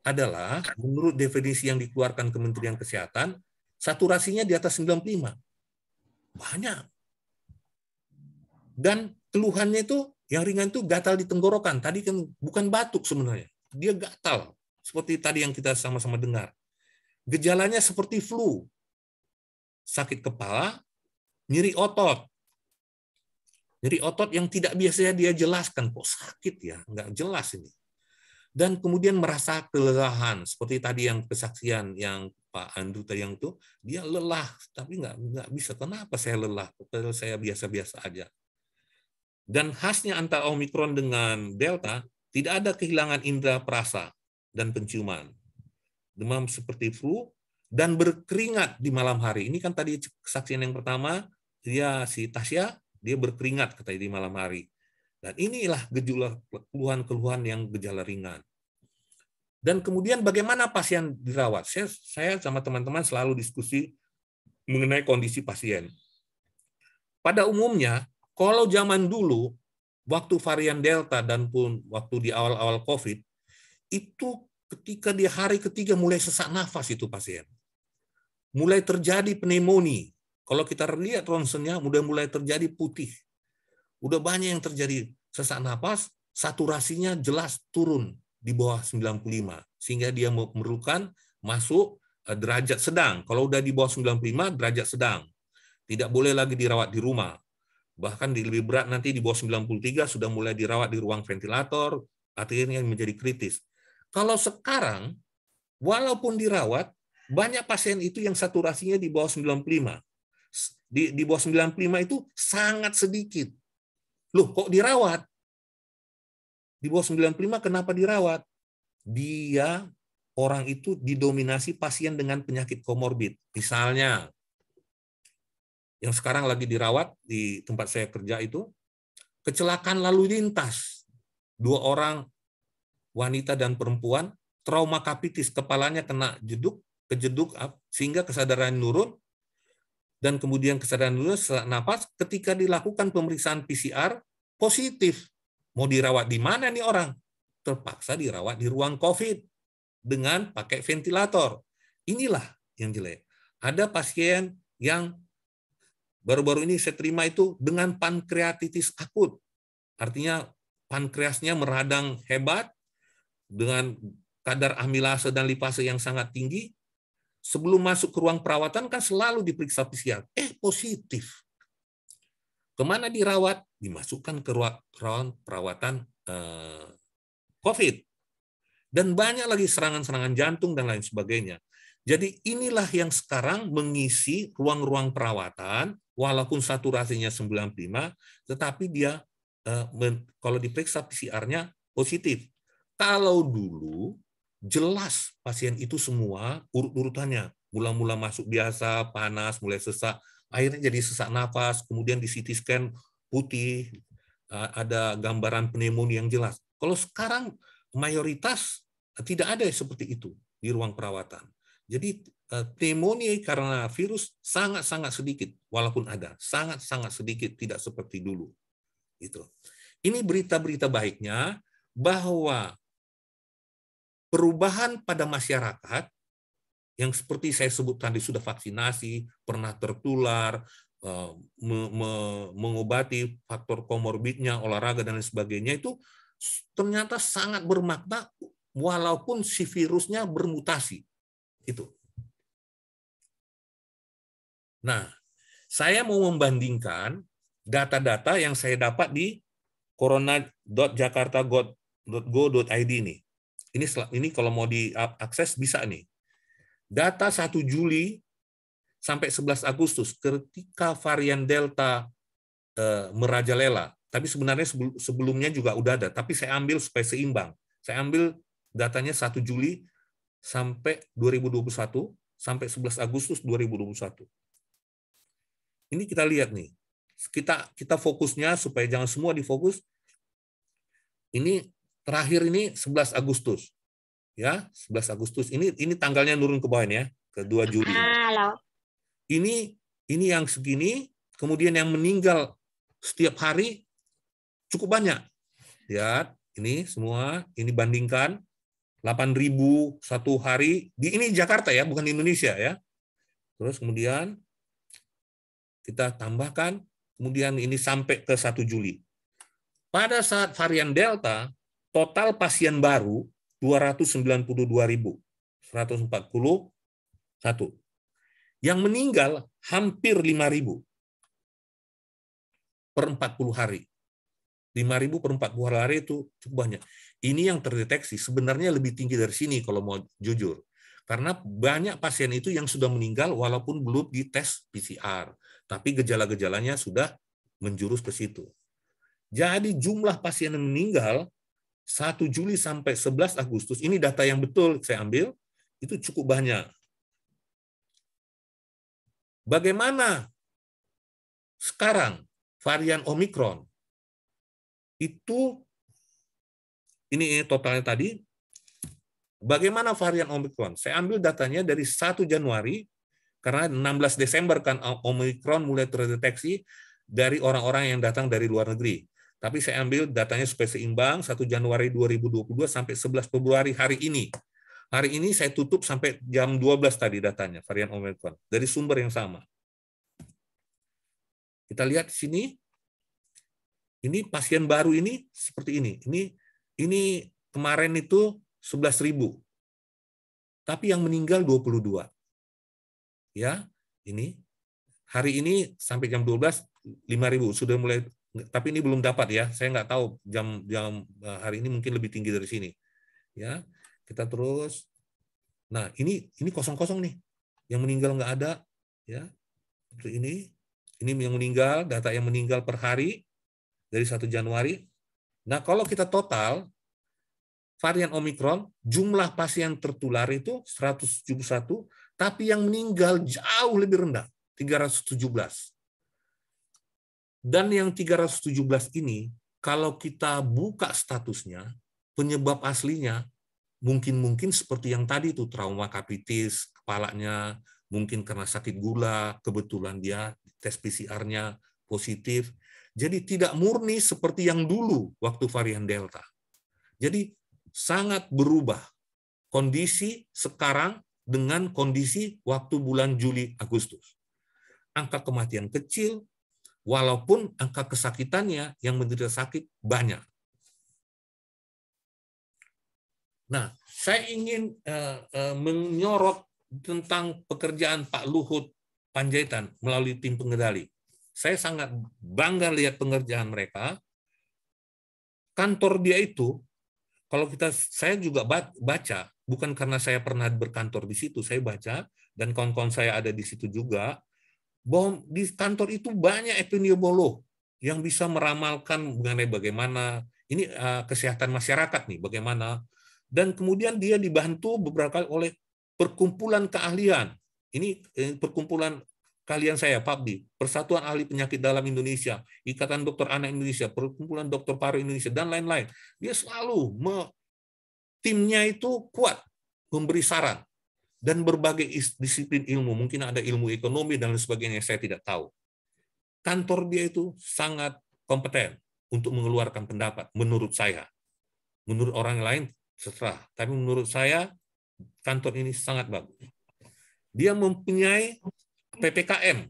adalah, menurut definisi yang dikeluarkan Kementerian Kesehatan, saturasinya di atas 95. Banyak. Dan keluhannya itu, yang ringan itu gatal di tenggorokan. Tadi kan bukan batuk sebenarnya. Dia gatal. Seperti tadi yang kita sama-sama dengar. Gejalanya seperti flu. Sakit kepala, nyeri otot. Nyeri otot yang tidak biasanya dia jelaskan. Kok sakit ya? Nggak jelas ini. Dan kemudian merasa kelelahan. Seperti tadi yang kesaksian yang Pak Andrew tadi yang itu, dia lelah. Tapi nggak bisa. Kenapa saya lelah? Padahal saya biasa-biasa aja. Dan khasnya antara Omikron dengan Delta, tidak ada kehilangan indera perasa dan penciuman. Demam seperti flu, dan berkeringat di malam hari. Ini kan tadi kesaksian yang pertama, dia si Tasya, dia berkeringat katanya di malam hari. Dan inilah gejala keluhan-keluhan yang gejala ringan. Dan kemudian bagaimana pasien dirawat? Saya sama teman-teman selalu diskusi mengenai kondisi pasien. Pada umumnya, kalau zaman dulu, waktu varian Delta dan pun waktu di awal-awal COVID, itu ketika di hari ketiga mulai sesak nafas itu pasien. Mulai terjadi pneumonia. Kalau kita lihat ronsennya, udah mulai terjadi putih. Udah banyak yang terjadi sesak nafas, saturasinya jelas turun di bawah 95. Sehingga dia memerlukan masuk derajat sedang. Kalau udah di bawah 95, derajat sedang. Tidak boleh lagi dirawat di rumah. Bahkan lebih berat nanti di bawah 93 sudah mulai dirawat di ruang ventilator, akhirnya menjadi kritis. Kalau sekarang, walaupun dirawat, banyak pasien itu yang saturasinya di bawah 95. Di bawah 95 itu sangat sedikit. Loh, kok dirawat? Di bawah 95 kenapa dirawat? Dia, orang itu didominasi pasien dengan penyakit komorbid. Misalnya, yang sekarang lagi dirawat di tempat saya kerja itu, kecelakaan lalu lintas. 2 orang, wanita dan perempuan, trauma kapitis, kepalanya kena kejeduk sehingga kesadaran nurun, dan kemudian kesadaran nurun sesak napas, ketika dilakukan pemeriksaan PCR, positif. Mau dirawat di mana nih orang? Terpaksa dirawat di ruang COVID dengan pakai ventilator. Inilah yang jelek. Ada pasien yang baru-baru ini saya terima itu dengan pankreatitis akut. Artinya pankreasnya meradang hebat dengan kadar amilase dan lipase yang sangat tinggi. Sebelum masuk ke ruang perawatan kan selalu diperiksa PCR. Positif. Kemana dirawat? Dimasukkan ke ruang perawatan COVID. Dan banyak lagi serangan-serangan jantung dan lain sebagainya. Jadi inilah yang sekarang mengisi ruang-ruang perawatan, walaupun saturasinya 95, tetapi dia kalau diperiksa PCR-nya positif. Kalau dulu, jelas pasien itu semua urut-urutannya. Mula-mula masuk biasa, panas, mulai sesak, akhirnya jadi sesak nafas, kemudian di CT scan putih, ada gambaran pneumonia yang jelas. Kalau sekarang mayoritas tidak ada seperti itu di ruang perawatan. Jadi pneumonia karena virus sangat-sangat sedikit, walaupun ada, sangat-sangat sedikit, tidak seperti dulu. Gitu. Ini berita-berita baiknya bahwa perubahan pada masyarakat yang seperti saya sebut tadi sudah vaksinasi, pernah tertular, mengobati faktor komorbidnya, olahraga dan lain sebagainya itu ternyata sangat bermakna walaupun si virusnya bermutasi. Itu. Nah, saya mau membandingkan data-data yang saya dapat di corona.jakarta.go.id nih. Ini kalau mau diakses bisa nih. Data 1 Juli sampai 11 Agustus ketika varian Delta merajalela. Tapi sebenarnya sebelumnya juga udah ada, tapi saya ambil supaya seimbang. Saya ambil datanya 1 Juli sampai 2021 sampai 11 Agustus 2021. Ini kita lihat nih. Kita fokusnya supaya jangan semua difokus. Ini terakhir ini 11 Agustus. Ya, 11 Agustus. Ini tanggalnya nurun ke bawah ya, ke 2 Juli. Halo. Ini yang segini, kemudian yang meninggal setiap hari cukup banyak. Lihat, ini semua, ini bandingkan 8.000 satu hari. Ini Jakarta ya, bukan di Indonesia ya. Terus kemudian kita tambahkan, kemudian ini sampai ke 1 Juli. Pada saat varian Delta, total pasien baru 292.141. Yang meninggal hampir 5.000 per 40 hari. 5.000 per 40 hari itu cukup banyak. Ini yang terdeteksi. Sebenarnya lebih tinggi dari sini kalau mau jujur. Karena banyak pasien itu yang sudah meninggal walaupun belum dites PCR. Tapi gejala-gejalanya sudah menjurus ke situ. Jadi jumlah pasien yang meninggal 1 Juli sampai 11 Agustus, ini data yang betul saya ambil, itu cukup banyak. Bagaimana sekarang varian Omikron? Itu, ini totalnya tadi, bagaimana varian Omikron? Saya ambil datanya dari 1 Januari, karena 16 Desember kan Omikron mulai terdeteksi dari orang-orang yang datang dari luar negeri. Tapi saya ambil datanya supaya seimbang, 1 Januari 2022 sampai 11 Februari hari ini. Hari ini saya tutup sampai jam 12 tadi datanya, varian Omicron. Dari sumber yang sama. Kita lihat di sini. Ini pasien baru ini seperti ini. Ini kemarin itu 11.000. Tapi yang meninggal 22. Ya, ini. hari ini sampai jam 12 5.000 sudah mulai, tapi ini belum dapat ya. Saya nggak tahu jam hari ini mungkin lebih tinggi dari sini. Ya, kita terus. Nah, ini kosong-kosong nih. Yang meninggal nggak ada, ya. Ini yang meninggal, data yang meninggal per hari dari 1 Januari. Nah, kalau kita total varian Omikron, jumlah pasien tertular itu 171, tapi yang meninggal jauh lebih rendah, 317. Dan yang 317 ini, kalau kita buka statusnya, penyebab aslinya mungkin seperti yang tadi itu, trauma kapitis, kepalanya, mungkin karena sakit gula, kebetulan dia tes PCR-nya positif. Jadi tidak murni seperti yang dulu waktu varian Delta. Jadi sangat berubah kondisi sekarang dengan kondisi waktu bulan Juli Agustus. Angka kematian kecil, walaupun angka kesakitannya yang menderita sakit banyak. Nah, saya ingin menyorot tentang pekerjaan Pak Luhut Panjaitan melalui tim pengendali. Saya sangat bangga lihat pengerjaan mereka. Kantor dia itu, kalau saya juga baca, bukan karena saya pernah berkantor di situ, saya baca, dan kawan-kawan saya ada di situ juga, bahwa di kantor itu banyak epidemiolog yang bisa meramalkan mengenai bagaimana ini kesehatan masyarakat nih, bagaimana, dan kemudian dia dibantu beberapa kali oleh perkumpulan keahlian. Ini perkumpulan keahlian saya, PABDI, Persatuan Ahli Penyakit Dalam Indonesia, Ikatan Dokter Anak Indonesia, Perkumpulan Dokter Paru Indonesia, dan lain-lain. Dia selalu timnya itu kuat memberi saran. Dan berbagai disiplin ilmu, mungkin ada ilmu ekonomi dan lain sebagainya, saya tidak tahu. Kantor dia itu sangat kompeten untuk mengeluarkan pendapat, menurut saya. Menurut orang lain, terserah. Tapi menurut saya, kantor ini sangat bagus. Dia mempunyai PPKM.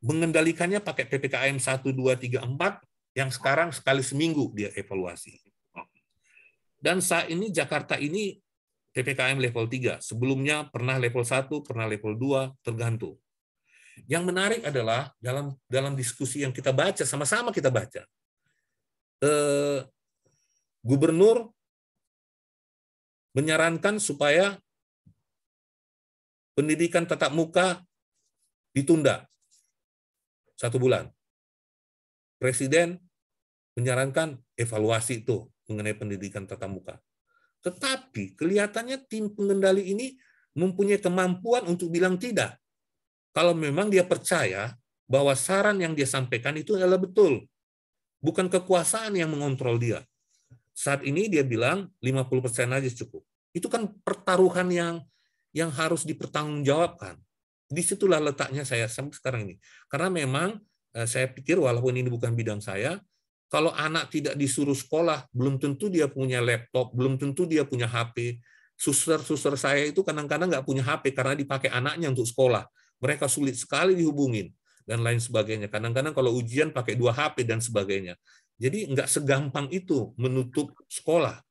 Mengendalikannya pakai PPKM 1, 2, 3, 4, yang sekarang sekali seminggu dia evaluasi. Dan saat ini Jakarta ini PPKM level 3. Sebelumnya pernah level 1, pernah level 2, tergantung. Yang menarik adalah dalam diskusi yang kita baca, sama-sama kita baca, gubernur menyarankan supaya pendidikan tatap muka ditunda 1 bulan. Presiden menyarankan evaluasi itu mengenai pendidikan tatap muka. Tetapi kelihatannya tim pengendali ini mempunyai kemampuan untuk bilang tidak. Kalau memang dia percaya bahwa saran yang dia sampaikan itu adalah betul. Bukan kekuasaan yang mengontrol dia. Saat ini dia bilang 50% aja cukup. Itu kan pertaruhan yang harus dipertanggungjawabkan. Disitulah letaknya saya sampai sekarang ini. Karena memang saya pikir walaupun ini bukan bidang saya, kalau anak tidak disuruh sekolah, belum tentu dia punya laptop, belum tentu dia punya HP. Suster-suster saya itu kadang-kadang nggak punya HP karena dipakai anaknya untuk sekolah. Mereka sulit sekali dihubungin, dan lain sebagainya. Kadang-kadang kalau ujian pakai 2 HP dan sebagainya. Jadi nggak segampang itu menutup sekolah.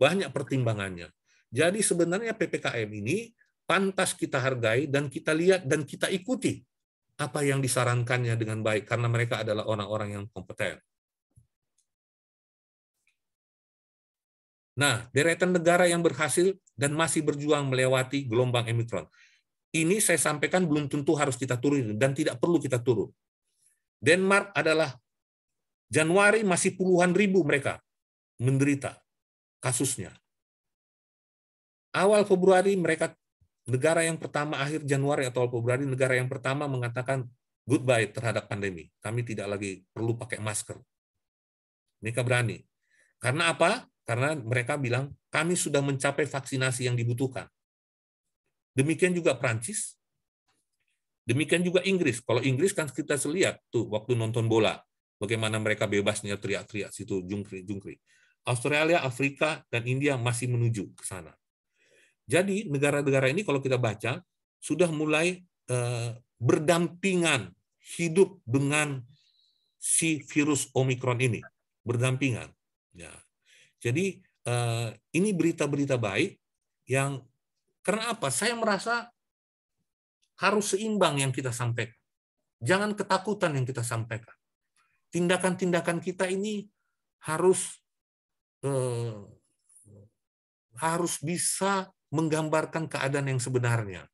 Banyak pertimbangannya. Jadi sebenarnya PPKM ini pantas kita hargai dan kita lihat dan kita ikuti apa yang disarankannya dengan baik, karena mereka adalah orang-orang yang kompeten. Nah, deretan negara yang berhasil dan masih berjuang melewati gelombang Omikron. Ini saya sampaikan belum tentu harus kita turun dan tidak perlu kita turun. Denmark adalah Januari masih puluhan ribu mereka menderita kasusnya. Awal Februari mereka negara yang pertama, akhir Januari atau awal Februari, negara yang pertama mengatakan goodbye terhadap pandemi. Kami tidak lagi perlu pakai masker. Mereka berani. Karena apa? Karena mereka bilang, kami sudah mencapai vaksinasi yang dibutuhkan. Demikian juga Prancis, demikian juga Inggris. Kalau Inggris kan kita lihat tuh waktu nonton bola, bagaimana mereka bebasnya teriak-teriak situ, jungkri. Australia, Afrika, dan India masih menuju ke sana. Jadi negara-negara ini kalau kita baca, sudah mulai berdampingan hidup dengan si virus Omikron ini. Berdampingan. Ya. Jadi ini berita-berita baik yang karena apa? Saya merasa harus seimbang yang kita sampaikan. Jangan ketakutan yang kita sampaikan. Tindakan-tindakan kita ini harus bisa menggambarkan keadaan yang sebenarnya.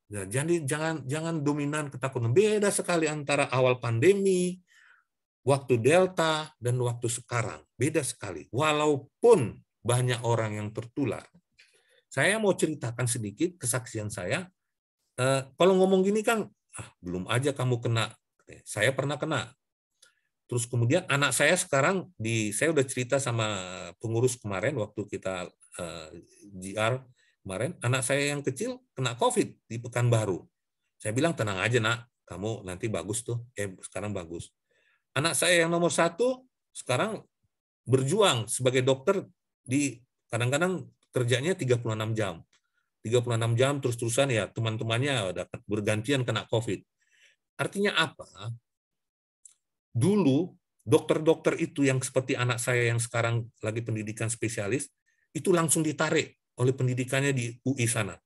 Ya, jadi jangan dominan ketakutan. Beda sekali antara awal pandemi, waktu Delta, dan waktu sekarang. Beda sekali. Walaupun banyak orang yang tertular. Saya mau ceritakan sedikit kesaksian saya. Kalau ngomong gini kan, belum aja kamu kena. Saya pernah kena. Terus kemudian anak saya sekarang, saya udah cerita sama pengurus kemarin waktu kita GR kemarin, anak saya yang kecil kena COVID di Pekanbaru. Saya bilang, tenang aja nak, kamu nanti bagus tuh. Sekarang bagus. Anak saya yang nomor 1 sekarang berjuang sebagai dokter, kadang-kadang kerjanya 36 jam. 36 jam terus-terusan, ya teman-temannya udah bergantian kena COVID. Artinya apa? Dulu dokter-dokter itu yang seperti anak saya yang sekarang lagi pendidikan spesialis, itu langsung ditarik oleh pendidikannya di UI sana.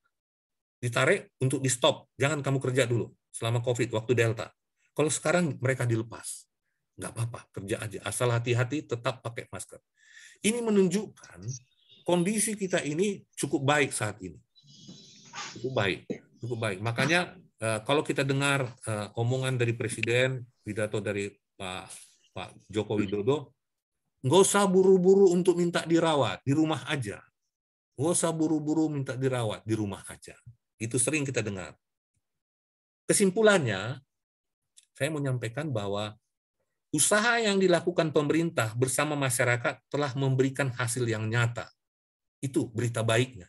Ditarik untuk di stop, jangan kamu kerja dulu selama COVID, waktu Delta. Kalau sekarang mereka dilepas, nggak apa-apa, kerja aja. Asal hati-hati, tetap pakai masker. Ini menunjukkan kondisi kita ini cukup baik saat ini. Cukup baik. Makanya kalau kita dengar omongan dari Presiden, pidato dari Pak Joko Widodo, nggak usah buru-buru untuk minta dirawat, di rumah aja. Nggak usah buru-buru minta dirawat, di rumah aja. Itu sering kita dengar. Kesimpulannya, saya mau menyampaikan bahwa usaha yang dilakukan pemerintah bersama masyarakat telah memberikan hasil yang nyata. Itu berita baiknya.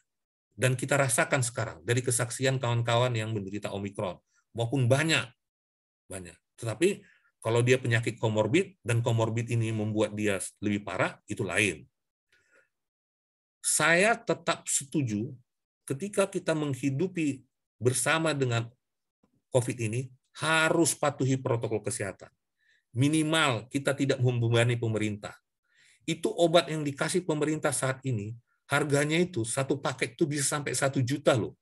Dan kita rasakan sekarang dari kesaksian kawan-kawan yang menderita Omikron, maupun banyak. Tetapi kalau dia penyakit komorbid, dan komorbid ini membuat dia lebih parah, itu lain. Saya tetap setuju ketika kita menghidupi bersama dengan COVID ini, harus patuhi protokol kesehatan. Minimal kita tidak membebani pemerintah. Itu obat yang dikasih pemerintah saat ini, harganya itu, satu paket itu bisa sampai 1 juta loh.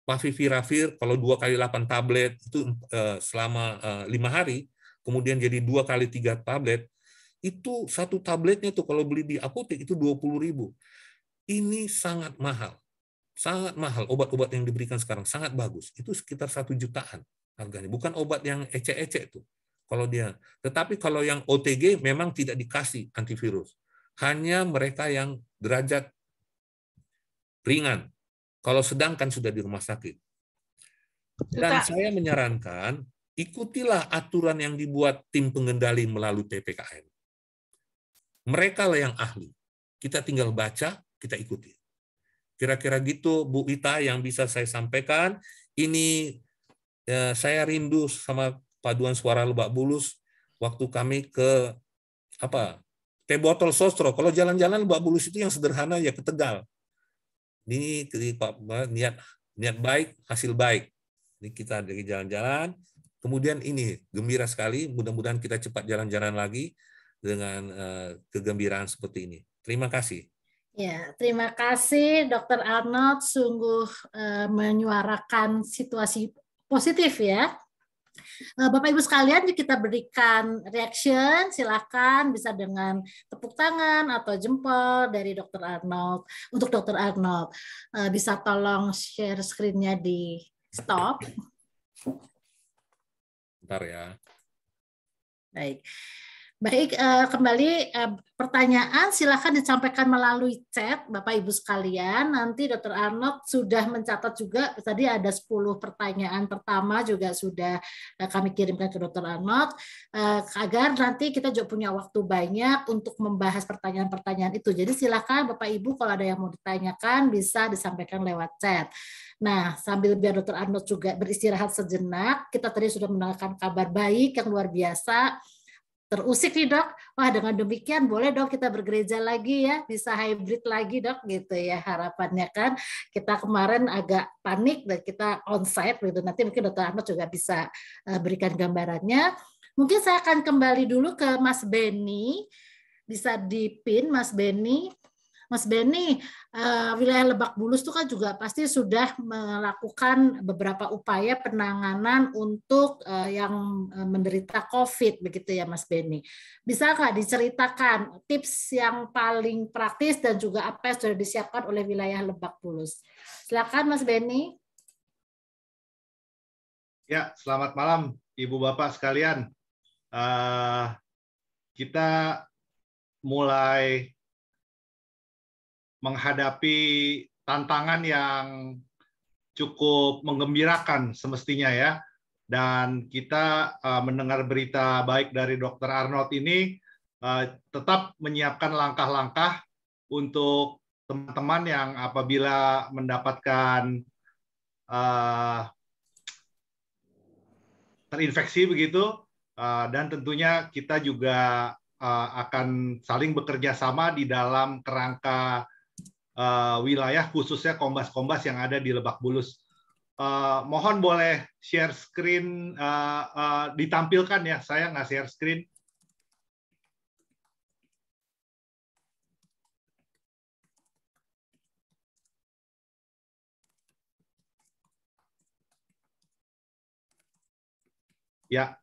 Favipiravir, kalau 2 kali 8 tablet, itu selama 5 hari, kemudian jadi 2 kali 3 tablet, itu satu tabletnya tuh kalau beli di apotek itu 20.000. Ini sangat mahal. Sangat mahal obat-obat yang diberikan sekarang, sangat bagus. Itu sekitar 1 jutaan harganya. Bukan obat yang ecek-ecek tuh. Kalau dia, tetapi kalau yang OTG memang tidak dikasih antivirus. Hanya mereka yang derajat ringan. Kalau sedang kan sudah di rumah sakit. Dan saya menyarankan, ikutilah aturan yang dibuat tim pengendali melalui PPKM. Mereka lah yang ahli. Kita tinggal baca, kita ikuti. Kira-kira gitu, Bu Ita, yang bisa saya sampaikan. Ini saya rindu sama Paduan Suara Lebak Bulus waktu kami ke teh botol sostro. Kalau jalan-jalan Lebak Bulus itu yang sederhana ya ke Tegal. Ini niat baik, hasil baik. Ini kita dari jalan-jalan. Kemudian ini gembira sekali. Mudah-mudahan kita cepat jalan-jalan lagi dengan kegembiraan seperti ini. Terima kasih. Ya, terima kasih Dr. Arnold, sungguh menyuarakan situasi positif ya. Bapak Ibu sekalian, kita berikan reaction, silakan bisa dengan tepuk tangan atau jempol dari Dr. Arnold. Untuk Dr. Arnold, bisa tolong share screen-nya di stop. Bentar ya. Baik, kembali pertanyaan silakan disampaikan melalui chat Bapak Ibu sekalian. Nanti Dr. Arnold sudah mencatat juga, tadi ada 10 pertanyaan pertama juga sudah kami kirimkan ke Dr. Arnold, agar nanti kita juga punya waktu banyak untuk membahas pertanyaan-pertanyaan itu. Jadi silakan Bapak Ibu kalau ada yang mau ditanyakan bisa disampaikan lewat chat. Nah, sambil biar Dr. Arnold juga beristirahat sejenak, kita tadi sudah mendengarkan kabar baik yang luar biasa. Terusik nih dok, wah dengan demikian boleh dok kita bergereja lagi ya, bisa hybrid lagi dok gitu ya harapannya kan. Kita kemarin agak panik dan kita onsite gitu, nanti mungkin Dr. Arnold juga bisa berikan gambarannya. Mungkin saya akan kembali dulu ke Mas Beni, bisa dipin Mas Beni. Mas Benny, wilayah Lebak Bulus itu kan juga pasti sudah melakukan beberapa upaya penanganan untuk yang menderita COVID, begitu ya Mas Benny. Bisa nggak diceritakan tips yang paling praktis dan juga apa yang sudah disiapkan oleh wilayah Lebak Bulus? Silakan Mas Benny. Ya, selamat malam Ibu Bapak sekalian. Kita mulai menghadapi tantangan yang cukup menggembirakan semestinya ya. Dan kita mendengar berita baik dari Dr. Arnold ini, tetap menyiapkan langkah-langkah untuk teman-teman yang apabila mendapatkan terinfeksi begitu, dan tentunya kita juga akan saling bekerja sama di dalam kerangka wilayah khususnya kombas-kombas yang ada di Lebak Bulus. Mohon boleh share screen ditampilkan ya, saya nggak share screen. Ya,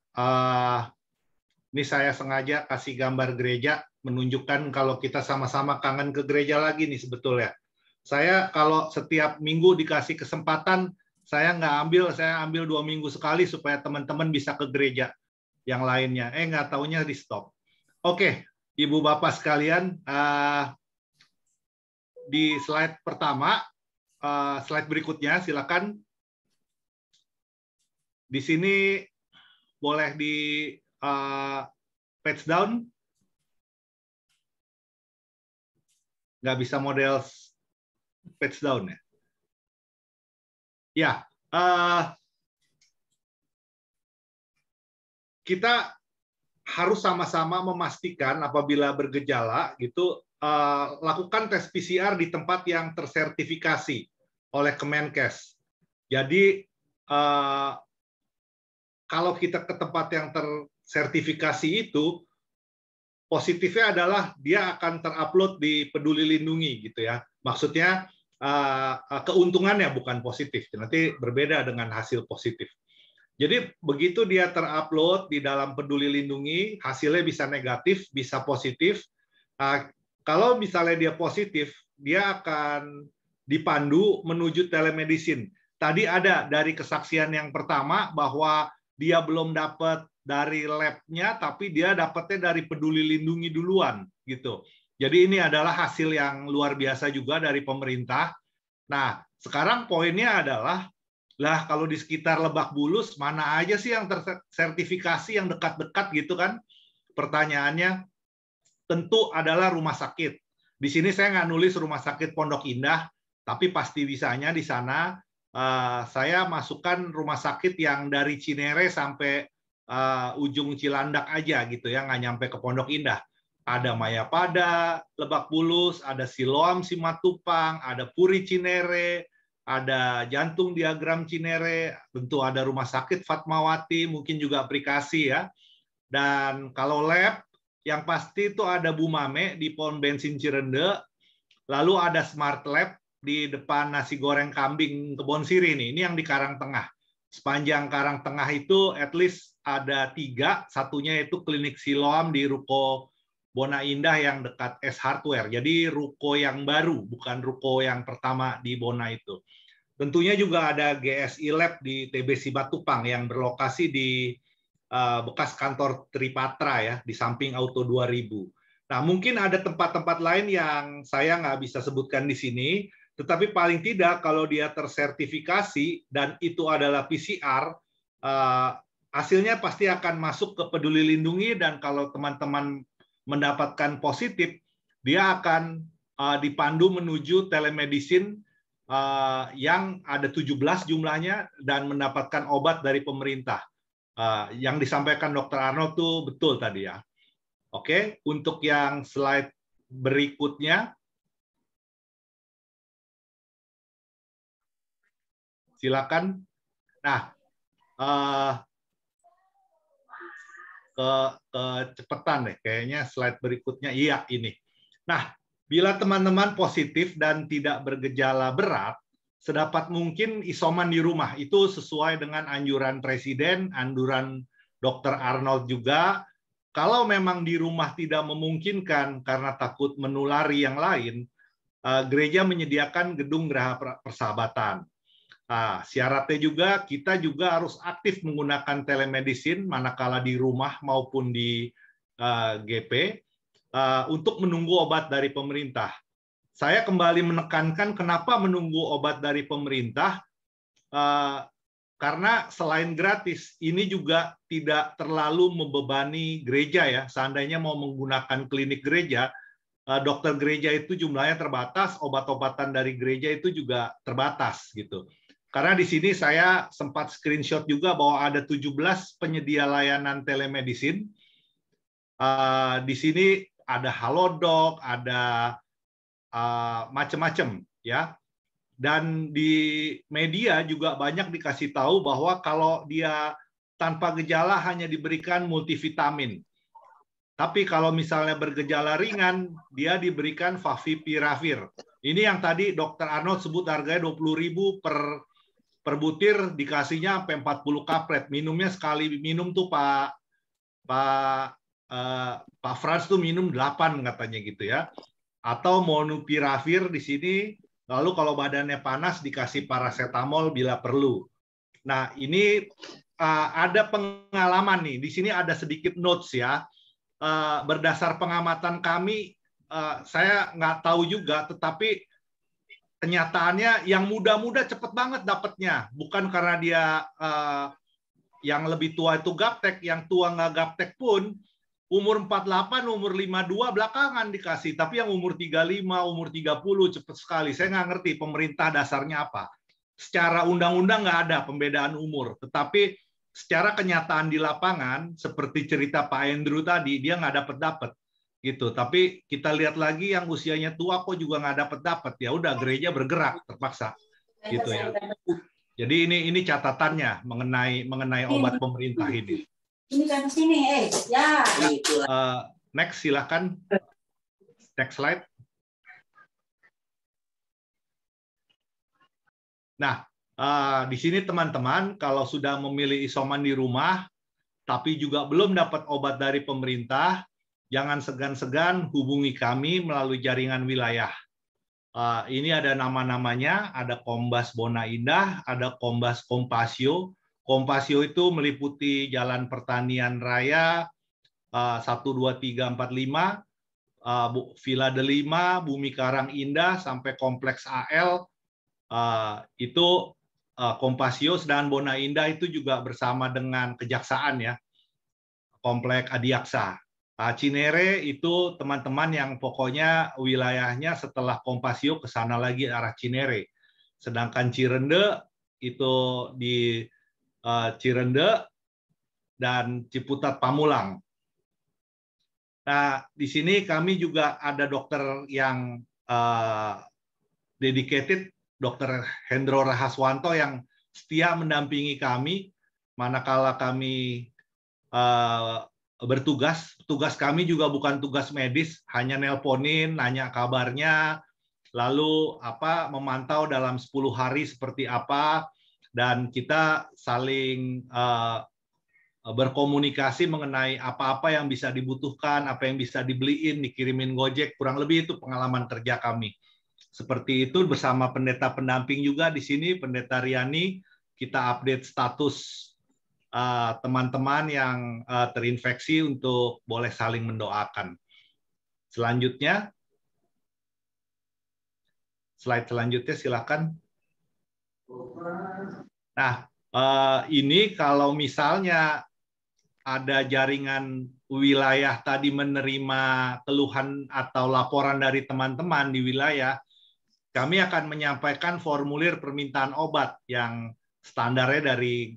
ini saya sengaja kasih gambar gereja menunjukkan kalau kita sama-sama kangen ke gereja lagi nih sebetulnya. Saya kalau setiap minggu dikasih kesempatan, saya ambil 2 minggu sekali supaya teman-teman bisa ke gereja yang lainnya. Nggak taunya di stop. Oke, Ibu Bapak sekalian, di slide pertama, slide berikutnya silakan. Di sini boleh di page down. Nggak bisa model page down ya. Ya, kita harus sama-sama memastikan apabila bergejala gitu, lakukan tes PCR di tempat yang tersertifikasi oleh Kemenkes. Jadi kalau kita ke tempat yang tersertifikasi itu, positifnya adalah dia akan terupload di Peduli Lindungi gitu ya. Maksudnya keuntungannya bukan positif, nanti berbeda dengan hasil positif. Jadi begitu dia terupload di dalam Peduli Lindungi, hasilnya bisa negatif, bisa positif. Kalau misalnya dia positif, dia akan dipandu menuju telemedicine. Tadi ada dari kesaksian yang pertama bahwa dia belum dapat dari lab-nya, tapi dia dapatnya dari Peduli Lindungi duluan, gitu. Jadi ini adalah hasil yang luar biasa juga dari pemerintah. Nah, sekarang poinnya adalah, lah kalau di sekitar Lebak Bulus, mana aja sih yang tersertifikasi yang dekat-dekat gitu kan? Pertanyaannya, tentu adalah rumah sakit. Di sini saya nggak nulis rumah sakit Pondok Indah, tapi pasti bisanya di sana saya masukkan rumah sakit yang dari Cinere sampai ujung Cilandak aja gitu ya, nggak nyampe ke Pondok Indah. Ada Mayapada, Lebak Bulus, ada Siloam Simatupang, ada Puri Cinere, ada Jantung Diagram Cinere, tentu ada Rumah Sakit Fatmawati, mungkin juga aplikasi ya. Dan kalau lab, yang pasti itu ada Bumame di Pom Bensin Cirende, lalu ada Smart Lab di depan nasi goreng kambing Kebon Siri nih. Ini yang di Karangtengah. Sepanjang Karangtengah itu at least ada 3, satunya itu klinik Siloam di Ruko Bona Indah yang dekat S Hardware. Jadi ruko yang baru, bukan ruko yang pertama di Bona itu. Tentunya juga ada GSI Lab di TB Simatupang yang berlokasi di bekas kantor Tripatra ya, di samping Auto 2000. Nah, mungkin ada tempat-tempat lain yang saya nggak bisa sebutkan di sini, tetapi paling tidak kalau dia tersertifikasi dan itu adalah PCR, hasilnya pasti akan masuk ke Peduli Lindungi, dan kalau teman-teman mendapatkan positif, dia akan dipandu menuju telemedicine yang ada 17 jumlahnya dan mendapatkan obat dari pemerintah. Yang disampaikan Dr. Arnold itu betul tadi ya. Oke, untuk yang slide berikutnya, silakan. Nah, kecepatan deh, kayaknya slide berikutnya. Iya, ini. Nah, bila teman-teman positif dan tidak bergejala berat, sedapat mungkin isoman di rumah. Itu sesuai dengan anjuran Presiden, anjuran Dr. Arnold juga. Kalau memang di rumah tidak memungkinkan karena takut menulari yang lain, gereja menyediakan gedung Geraha Persahabatan. Syaratnya juga kita juga harus aktif menggunakan telemedicine manakala di rumah maupun di GP untuk menunggu obat dari pemerintah. Saya kembali menekankan kenapa menunggu obat dari pemerintah, karena selain gratis, ini juga tidak terlalu membebani gereja ya. Seandainya mau menggunakan klinik gereja, dokter gereja itu jumlahnya terbatas, obat-obatan dari gereja itu juga terbatas gitu. Karena di sini saya sempat screenshot juga bahwa ada 17 penyedia layanan telemedicine. Di sini ada Halodoc, ada macam-macam ya. Dan di media juga banyak dikasih tahu bahwa kalau dia tanpa gejala hanya diberikan multivitamin. Tapi kalau misalnya bergejala ringan, dia diberikan Favipiravir. Ini yang tadi Dr. Arnold sebut harganya 20.000 per butir, dikasihnya sampai 40 kaplet. Minumnya sekali minum tuh Pak Frans tuh minum 8 katanya gitu ya. Atau Molnupiravir di sini, lalu kalau badannya panas dikasih paracetamol bila perlu. Nah, ini ada pengalaman nih. Di sini ada sedikit notes ya. Berdasar pengamatan kami, saya nggak tahu juga, tetapi kenyataannya yang muda-muda cepet banget dapatnya. Bukan karena dia yang lebih tua itu gaptek, yang tua nggak gaptek pun, umur 48, umur 52 belakangan dikasih. Tapi yang umur 35, umur 30 cepet sekali. Saya nggak ngerti pemerintah dasarnya apa. Secara undang-undang nggak ada pembedaan umur. Tetapi secara kenyataan di lapangan, seperti cerita Pak Andrew tadi, dia nggak dapet gitu. Tapi kita lihat lagi yang usianya tua kok juga nggak dapet. Ya udah gereja bergerak terpaksa gitu ya. Jadi ini catatannya mengenai obat pemerintah ini. Ini kan sini, ya. Next silakan. Next slide. Nah, di sini teman-teman kalau sudah memilih isoman di rumah tapi juga belum dapat obat dari pemerintah, jangan segan-segan hubungi kami melalui jaringan wilayah. Ini ada nama-namanya, ada Kombas Bona Indah, ada Kombas Kompasio. Kompasio itu meliputi Jalan Pertanian Raya 1, 2, 3, 4, 5, Villa Delima, Bumi Karang Indah, sampai Kompleks AL. Itu Kompasio, sedangkan Bona Indah itu juga bersama dengan Kejaksaan ya, Komplek Adiaksa. Cinere itu teman-teman yang pokoknya wilayahnya setelah Kompasio ke sana lagi arah Cinere. Sedangkan Cirende itu di Cirende dan Ciputat Pamulang. Nah, di sini kami juga ada dokter yang dedicated, Dr. Hendro Rahaswanto yang setia mendampingi kami manakala kami bertugas. Tugas kami juga bukan tugas medis, hanya nelponin, nanya kabarnya, lalu memantau dalam 10 hari seperti apa, dan kita saling berkomunikasi mengenai apa-apa yang bisa dibutuhkan, apa yang bisa dibeliin, dikirimin Gojek, kurang lebih itu pengalaman kerja kami. Seperti itu bersama pendeta pendamping juga di sini, Pendeta Riani, kita update status teman-teman yang terinfeksi untuk boleh saling mendoakan. Selanjutnya, slide selanjutnya silakan. Nah, ini kalau misalnya ada jaringan wilayah tadi menerima keluhan atau laporan dari teman-teman di wilayah, kami akan menyampaikan formulir permintaan obat yang standarnya dari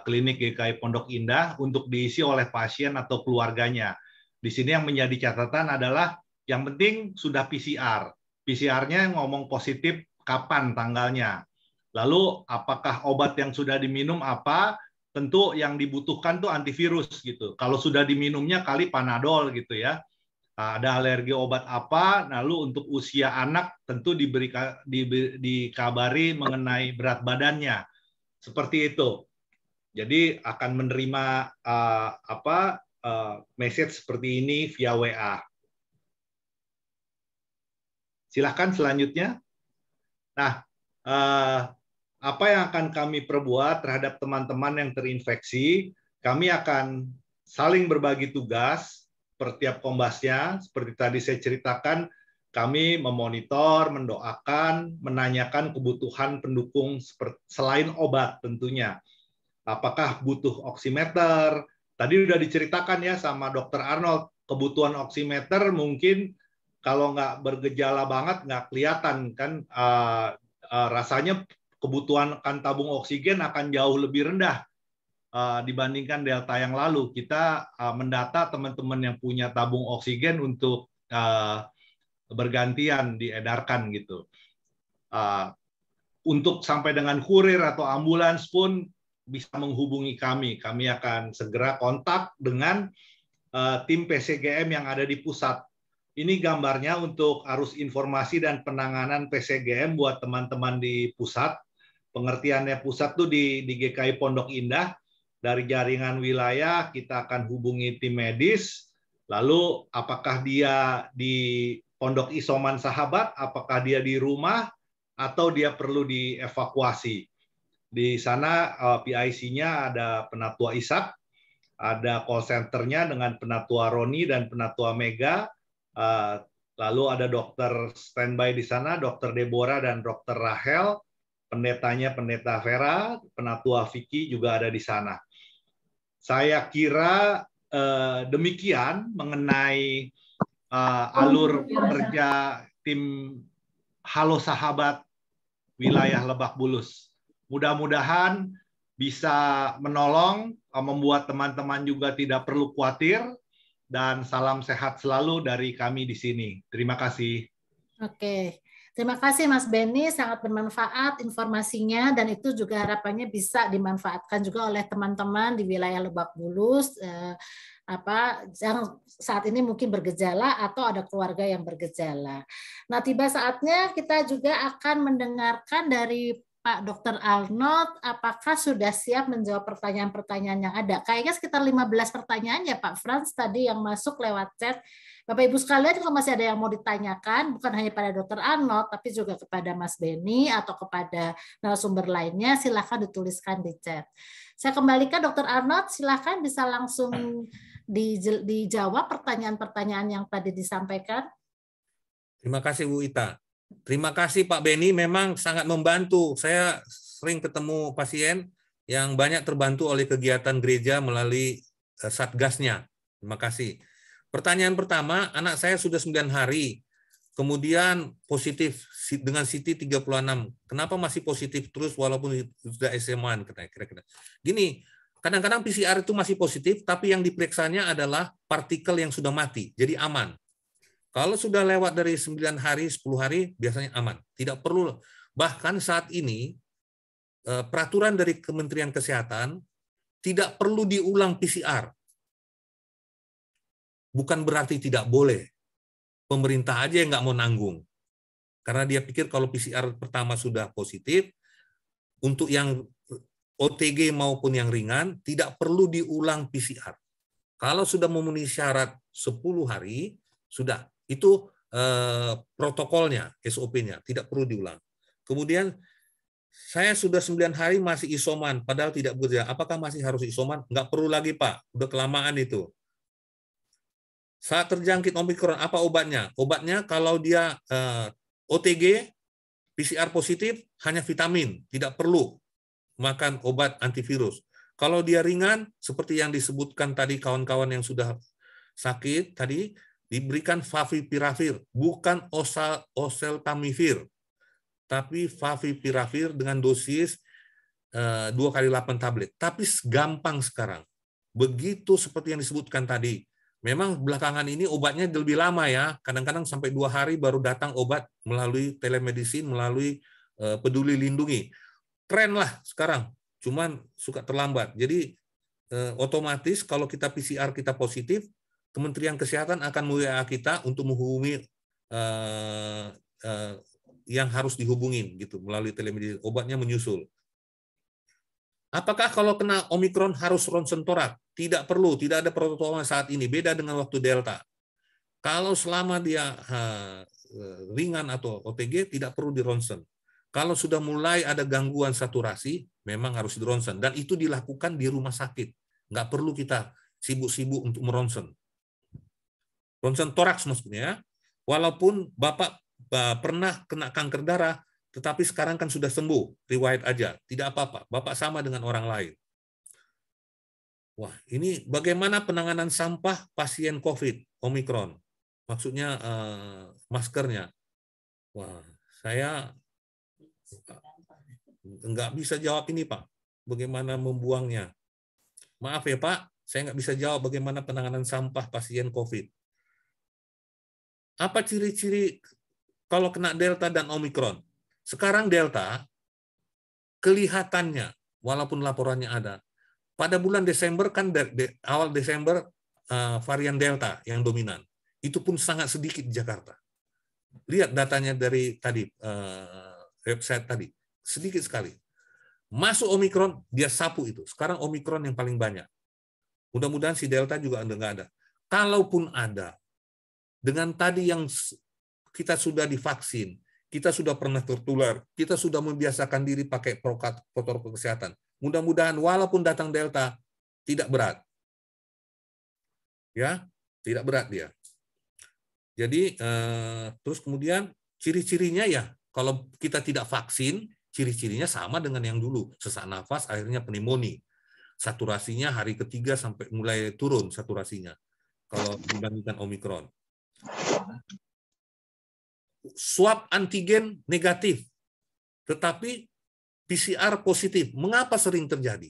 klinik GKI Pondok Indah untuk diisi oleh pasien atau keluarganya. Di sini yang menjadi catatan adalah yang penting sudah PCR. PCR-nya ngomong positif kapan tanggalnya. Lalu apakah obat yang sudah diminum apa? Tentu yang dibutuhkan tuh antivirus gitu. Kalau sudah diminumnya kali Panadol gitu ya. ada alergi obat apa, lalu untuk usia anak tentu dikabari mengenai berat badannya. Seperti itu. Jadi akan menerima message seperti ini via WA. Silahkan selanjutnya. Nah, apa yang akan kami perbuat terhadap teman-teman yang terinfeksi, kami akan saling berbagi tugas per tiap kombasnya. Seperti tadi saya ceritakan, kami memonitor, mendoakan, menanyakan kebutuhan pendukung selain obat tentunya. Apakah butuh oximeter? Tadi sudah diceritakan ya sama Dr. Arnold, kebutuhan oximeter mungkin kalau nggak bergejala banget, nggak kelihatan kan, rasanya kebutuhan tabung oksigen akan jauh lebih rendah dibandingkan Delta yang lalu. Kita mendata teman-teman yang punya tabung oksigen untuk bergantian diedarkan gitu. Untuk sampai dengan kurir atau ambulans pun bisa menghubungi kami. Kami akan segera kontak dengan tim PCGM yang ada di pusat. Ini gambarnya untuk arus informasi dan penanganan PCGM buat teman-teman di pusat. Pengertiannya pusat tuh di GKI Pondok Indah. Dari jaringan wilayah kita akan hubungi tim medis, lalu apakah dia di Pondok Isoman Sahabat, apakah dia di rumah, atau dia perlu dievakuasi. Di sana PIC-nya ada Penatua Ishak, ada call center-nya dengan Penatua Roni dan Penatua Mega, lalu ada dokter standby di sana, Dokter Deborah dan Dokter Rahel, pendetanya Pendeta Vera, Penatua Vicky juga ada di sana. Saya kira demikian mengenai alur kerja tim Halo Sahabat wilayah Lebak Bulus. Mudah-mudahan bisa menolong, membuat teman-teman juga tidak perlu khawatir, dan salam sehat selalu dari kami di sini. Terima kasih. Oke. Terima kasih Mas Benny, sangat bermanfaat informasinya, dan itu juga harapannya bisa dimanfaatkan juga oleh teman-teman di wilayah Lebak Bulus yang saat ini mungkin bergejala atau ada keluarga yang bergejala. Nah, tiba saatnya kita juga akan mendengarkan dari Pak Dr. Arnold, apakah sudah siap menjawab pertanyaan-pertanyaan yang ada? Kayaknya sekitar 15 pertanyaan ya Pak Frans tadi yang masuk lewat chat. Bapak Ibu sekalian, kalau masih ada yang mau ditanyakan, bukan hanya pada Dr. Arnold, tapi juga kepada Mas Benny atau kepada narasumber lainnya, silakan dituliskan di chat. Saya kembalikan Dr. Arnold, silakan bisa langsung dijawab pertanyaan-pertanyaan yang tadi disampaikan. Terima kasih Bu Ita. Terima kasih Pak Benny, memang sangat membantu. Saya sering ketemu pasien yang banyak terbantu oleh kegiatan gereja melalui satgasnya. Terima kasih. Pertanyaan pertama, anak saya sudah 9 hari, kemudian positif dengan CT 36. Kenapa masih positif terus walaupun sudah SMA? Kira-kira. Gini, kadang-kadang PCR itu masih positif, tapi yang diperiksanya adalah partikel yang sudah mati, jadi aman. Kalau sudah lewat dari 9 hari, 10 hari, biasanya aman. Tidak perlu, bahkan saat ini, peraturan dari Kementerian Kesehatan tidak perlu diulang PCR. Bukan berarti tidak boleh. Pemerintah aja yang nggak mau nanggung. Karena dia pikir kalau PCR pertama sudah positif, untuk yang OTG maupun yang ringan, tidak perlu diulang PCR. Kalau sudah memenuhi syarat 10 hari, sudah. Itu protokolnya, SOP-nya, tidak perlu diulang. Kemudian, saya sudah 9 hari masih isoman, padahal tidak bekerja. Apakah masih harus isoman? Nggak perlu lagi, Pak. Udah kelamaan itu. Saat terjangkit Omikron, apa obatnya? Obatnya kalau dia OTG, PCR positif, hanya vitamin. Tidak perlu makan obat antivirus. Kalau dia ringan, seperti yang disebutkan tadi kawan-kawan yang sudah sakit, tadi diberikan favipiravir, bukan oseltamivir, tapi favipiravir dengan dosis 2 kali 8 tablet. Tapi gampang sekarang. Begitu seperti yang disebutkan tadi. Memang belakangan ini obatnya lebih lama ya, kadang-kadang sampai 2 hari baru datang obat melalui telemedicine, melalui Peduli Lindungi. Keren lah sekarang, cuman suka terlambat. Jadi otomatis kalau kita PCR kita positif, Kementerian Kesehatan akan WA kita untuk menghubungi yang harus dihubungin gitu melalui telemedicine. Obatnya menyusul. Apakah kalau kena Omikron harus ronsen torak? Tidak perlu, tidak ada protokol saat ini. Beda dengan waktu Delta. Kalau selama dia ringan atau OTG, tidak perlu di ronsen. Kalau sudah mulai ada gangguan saturasi, memang harus di ronsen. Dan itu dilakukan di rumah sakit. Nggak perlu kita sibuk-sibuk untuk meronsen. Ronsen toraks maksudnya, walaupun Bapak pernah kena kanker darah, tetapi sekarang kan sudah sembuh, riwayat aja, tidak apa-apa, Bapak sama dengan orang lain. Wah, ini bagaimana penanganan sampah pasien COVID, Omikron? Maksudnya maskernya. Wah, saya nggak bisa jawab ini, Pak. Bagaimana membuangnya? Maaf ya, Pak, saya nggak bisa jawab bagaimana penanganan sampah pasien COVID. Apa ciri-ciri kalau kena Delta dan Omikron? Sekarang Delta, kelihatannya, walaupun laporannya ada, pada bulan Desember kan awal Desember varian Delta yang dominan. Itu pun sangat sedikit di Jakarta. Lihat datanya dari tadi website tadi, sedikit sekali. Masuk Omikron, dia sapu itu. Sekarang Omikron yang paling banyak. Mudah-mudahan si Delta juga nggak ada. Kalaupun ada, dengan tadi yang kita sudah divaksin, kita sudah pernah tertular, kita sudah membiasakan diri pakai protokol kesehatan. Mudah-mudahan walaupun datang Delta, tidak berat. Ya, tidak berat dia. Jadi, terus kemudian ciri-cirinya ya, kalau kita tidak vaksin, ciri-cirinya sama dengan yang dulu. Sesak nafas, akhirnya pneumonia. Saturasinya hari ketiga sampai mulai turun saturasinya. Kalau dibandingkan Omikron. Swab antigen negatif, tetapi PCR positif. Mengapa sering terjadi?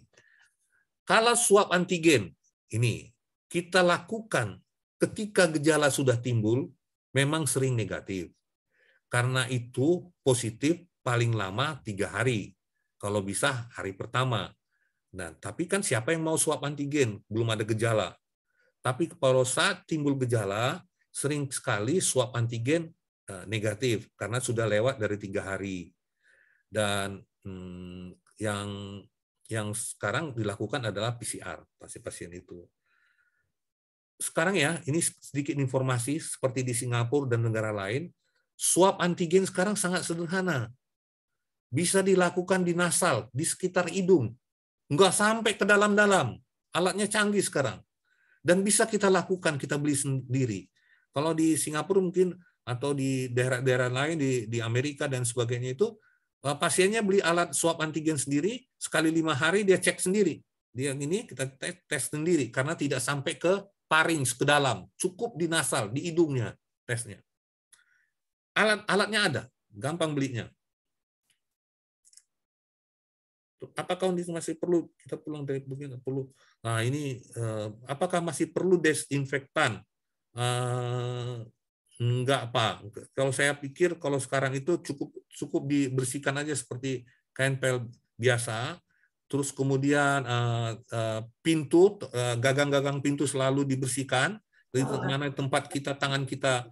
Kalau swab antigen ini kita lakukan ketika gejala sudah timbul, memang sering negatif. Karena itu positif paling lama 3 hari. Kalau bisa hari pertama. Nah, tapi kan siapa yang mau swab antigen? Belum ada gejala. Tapi kalau saat timbul gejala, sering sekali swab antigen negatif karena sudah lewat dari 3 hari. Dan yang sekarang dilakukan adalah PCR pasien itu. Sekarang ya, ini sedikit informasi seperti di Singapura dan negara lain, swab antigen sekarang sangat sederhana. Bisa dilakukan di nasal, di sekitar hidung. Nggak sampai ke dalam-dalam. Alatnya canggih sekarang. Dan bisa kita lakukan, kita beli sendiri. Kalau di Singapura mungkin, atau di daerah-daerah lain, di Amerika dan sebagainya itu, pasiennya beli alat swab antigen sendiri, sekali 5 hari dia cek sendiri. Dia ini kita tes sendiri, karena tidak sampai ke parings, ke dalam. Cukup di nasal, di hidungnya tesnya. Alatnya ada, gampang belinya. Apakah masih perlu kita pulang dari begini? Perlu. Nah ini apakah masih perlu desinfektan? Enggak Pak. Kalau saya pikir kalau sekarang itu cukup dibersihkan aja seperti kain pel biasa. Terus kemudian pintu, gagang-gagang pintu selalu dibersihkan. Di mana tempat kita, tangan kita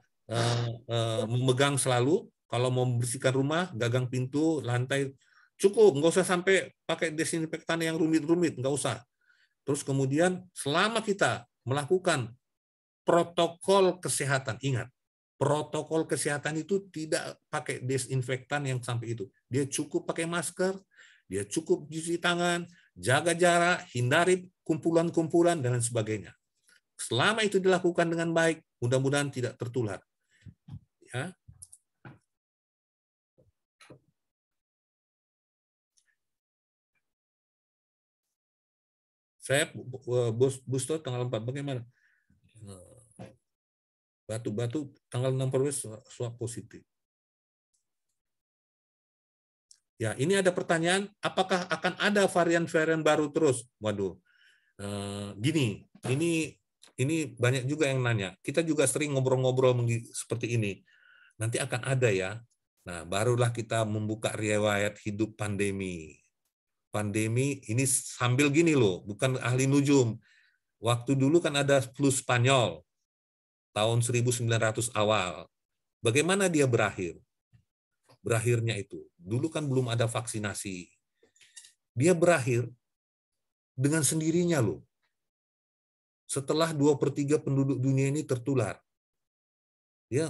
memegang selalu. Kalau mau membersihkan rumah, gagang pintu, lantai. Cukup, nggak usah sampai pakai desinfektan yang rumit-rumit, nggak usah. Terus kemudian selama kita melakukan protokol kesehatan, ingat, protokol kesehatan itu tidak pakai desinfektan yang sampai itu. Dia cukup pakai masker, dia cukup cuci tangan, jaga jarak, hindari kumpulan-kumpulan, dan sebagainya. Selama itu dilakukan dengan baik, mudah-mudahan tidak tertular. Ya. Saya booster tanggal 4 bagaimana? Batu-batu tanggal 6 Februari swab positif. Ya, ini ada pertanyaan, apakah akan ada varian-varian baru terus? Waduh. Gini, ini banyak juga yang nanya. Kita juga sering ngobrol-ngobrol seperti ini. Nanti akan ada ya. Nah, barulah kita membuka riwayat hidup pandemi. Pandemi ini sambil gini loh, bukan ahli nujum. Waktu dulu kan ada flu Spanyol, tahun 1900 awal. Bagaimana dia berakhir? Berakhirnya itu, dulu kan belum ada vaksinasi. Dia berakhir dengan sendirinya loh. Setelah 2/3 penduduk dunia ini tertular. Dia